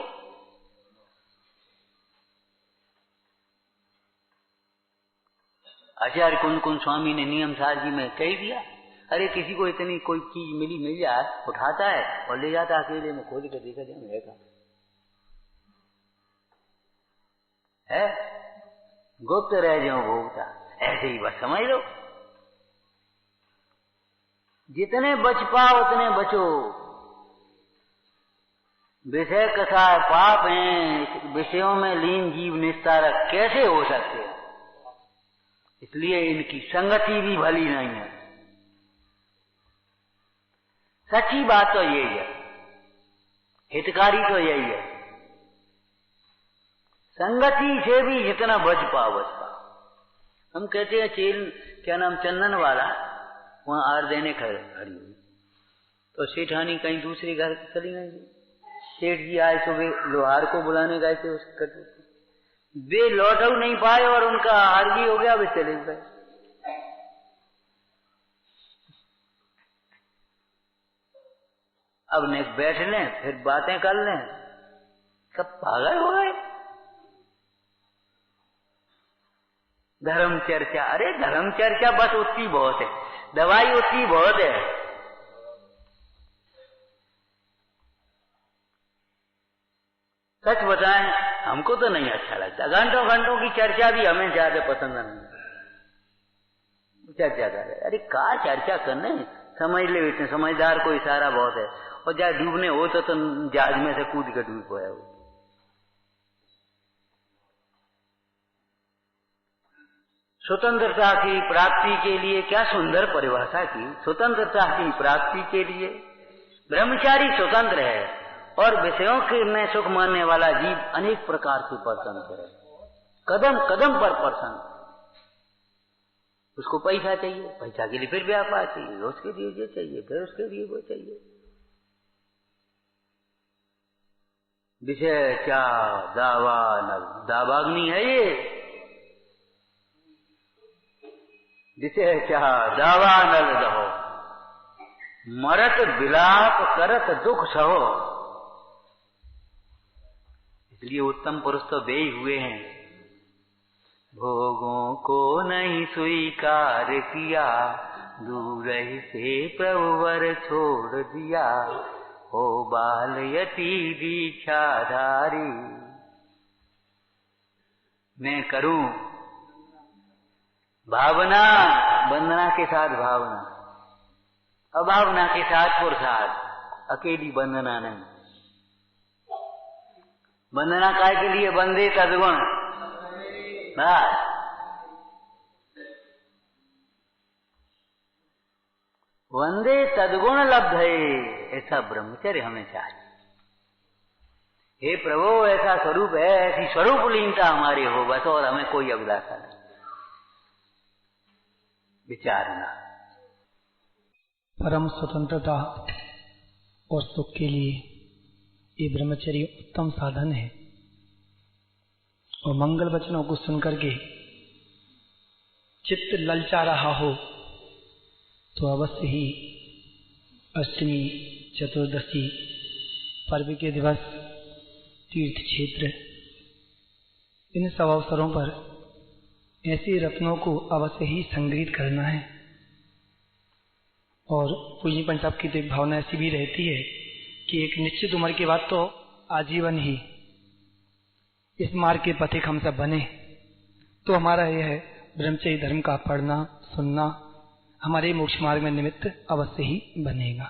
B: आचार्य कुंद स्वामी ने नियम सार जी में कह दिया, अरे किसी को इतनी कोई चीज मिल जाए, उठाता है और ले जाता है, अकेले में खोल कर देखा जाए है। है, गुप्त रह जाओ भोगता, ऐसे ही बस समझ लो। जितने बच पाओ उतने बचो। विषय कसाय पाप हैं, विषयों में लीन जीव निस्तारक कैसे हो सकते हैं? इसलिए इनकी संगति भी भली नहीं है। सच्ची बात तो यही है, हितकारी तो यही है, संगति से भी जितना बच पाओ। हम कहते हैं चेल क्या नाम चंदन वाला वहां आर देने खड़ी हुई, तो सेठानी कहीं दूसरे घर चली गई। सेठ जी आए तो वे लोहार को बुलाने गए थे उसके कटोरे, वे लौट नहीं पाए और उनका हार भी हो गया, वे चले गए। अब नेक्स्ट बैठ लें फिर बातें कर लें, सब पागल हो गए। धर्म चर्चा, अरे धर्म चर्चा बस उतनी बहुत है, दवाई उतनी बहुत है। सच बताएं हमको तो नहीं अच्छा लगता, घंटों घंटों की चर्चा भी हमें ज्यादा पसंद नहीं। चर्चा कर, अरे का चर्चा करने, समझ ले, इतने समझदार को इशारा बहुत है, और जहाँ डूबने हो तो जहाज में से कूद के डूब गया हो। स्वतंत्रता की प्राप्ति के लिए क्या सुंदर परिभाषा की, स्वतंत्रता की प्राप्ति के लिए ब्रह्मचारी स्वतंत्र है और विषयों के में सुख मानने वाला जीव अनेक प्रकार से परतंत्र है, कदम कदम पर परतंत्र। उसको पैसा चाहिए, पैसा के लिए फिर व्यापार चाहिए, उसके लिए ये चाहिए, फिर उसके लिए वो चाहिए। विषय क्या दावा नल, दावाग्नि है ये। विषय क्या दावा नल दहो, मरत विलाप करत दुख सहो। इसलिए उत्तम पुरुष तो वे ही हुए हैं, भोगों को नहीं स्वीकार किया, दूर ही से प्रभुवर छोड़ दिया, हो बाल यति दीक्षाधारी। मैं करूं भावना, वंदना के साथ भावना, अभावना के साथ पुरुषार्थ, अकेली वंदना नहीं। वंदना काय के लिए, वंदे तद्गुण, वंदे तद्गुण लब्ध है, ऐसा ब्रह्मचर्य हमें चाहिए। हे प्रभु ऐसा स्वरूप है, ऐसी स्वरूप लीनता हमारी हो बस, और हमें कोई अभिलाषा नहीं, विचारना।
C: परम स्वतंत्रता और सुख के लिए ये ब्रह्मचर्य उत्तम साधन है। और मंगल वचनों को सुनकर के चित्त ललचा रहा हो तो अवश्य ही अष्टमी, चतुर्दशी, पर्व के दिवस, तीर्थ क्षेत्र, इन सब अवसरों पर ऐसे रत्नों को अवश्य ही संग्रहित करना है। और पूज्य पंच साहब की तो एक भावना ऐसी भी रहती है कि एक निश्चित उम्र के बाद तो आजीवन ही इस मार्ग के पथिक हम सब बने, तो हमारा यह ब्रह्मचर्य धर्म का पढ़ना सुनना हमारे मोक्ष मार्ग में निमित्त अवश्य ही बनेगा।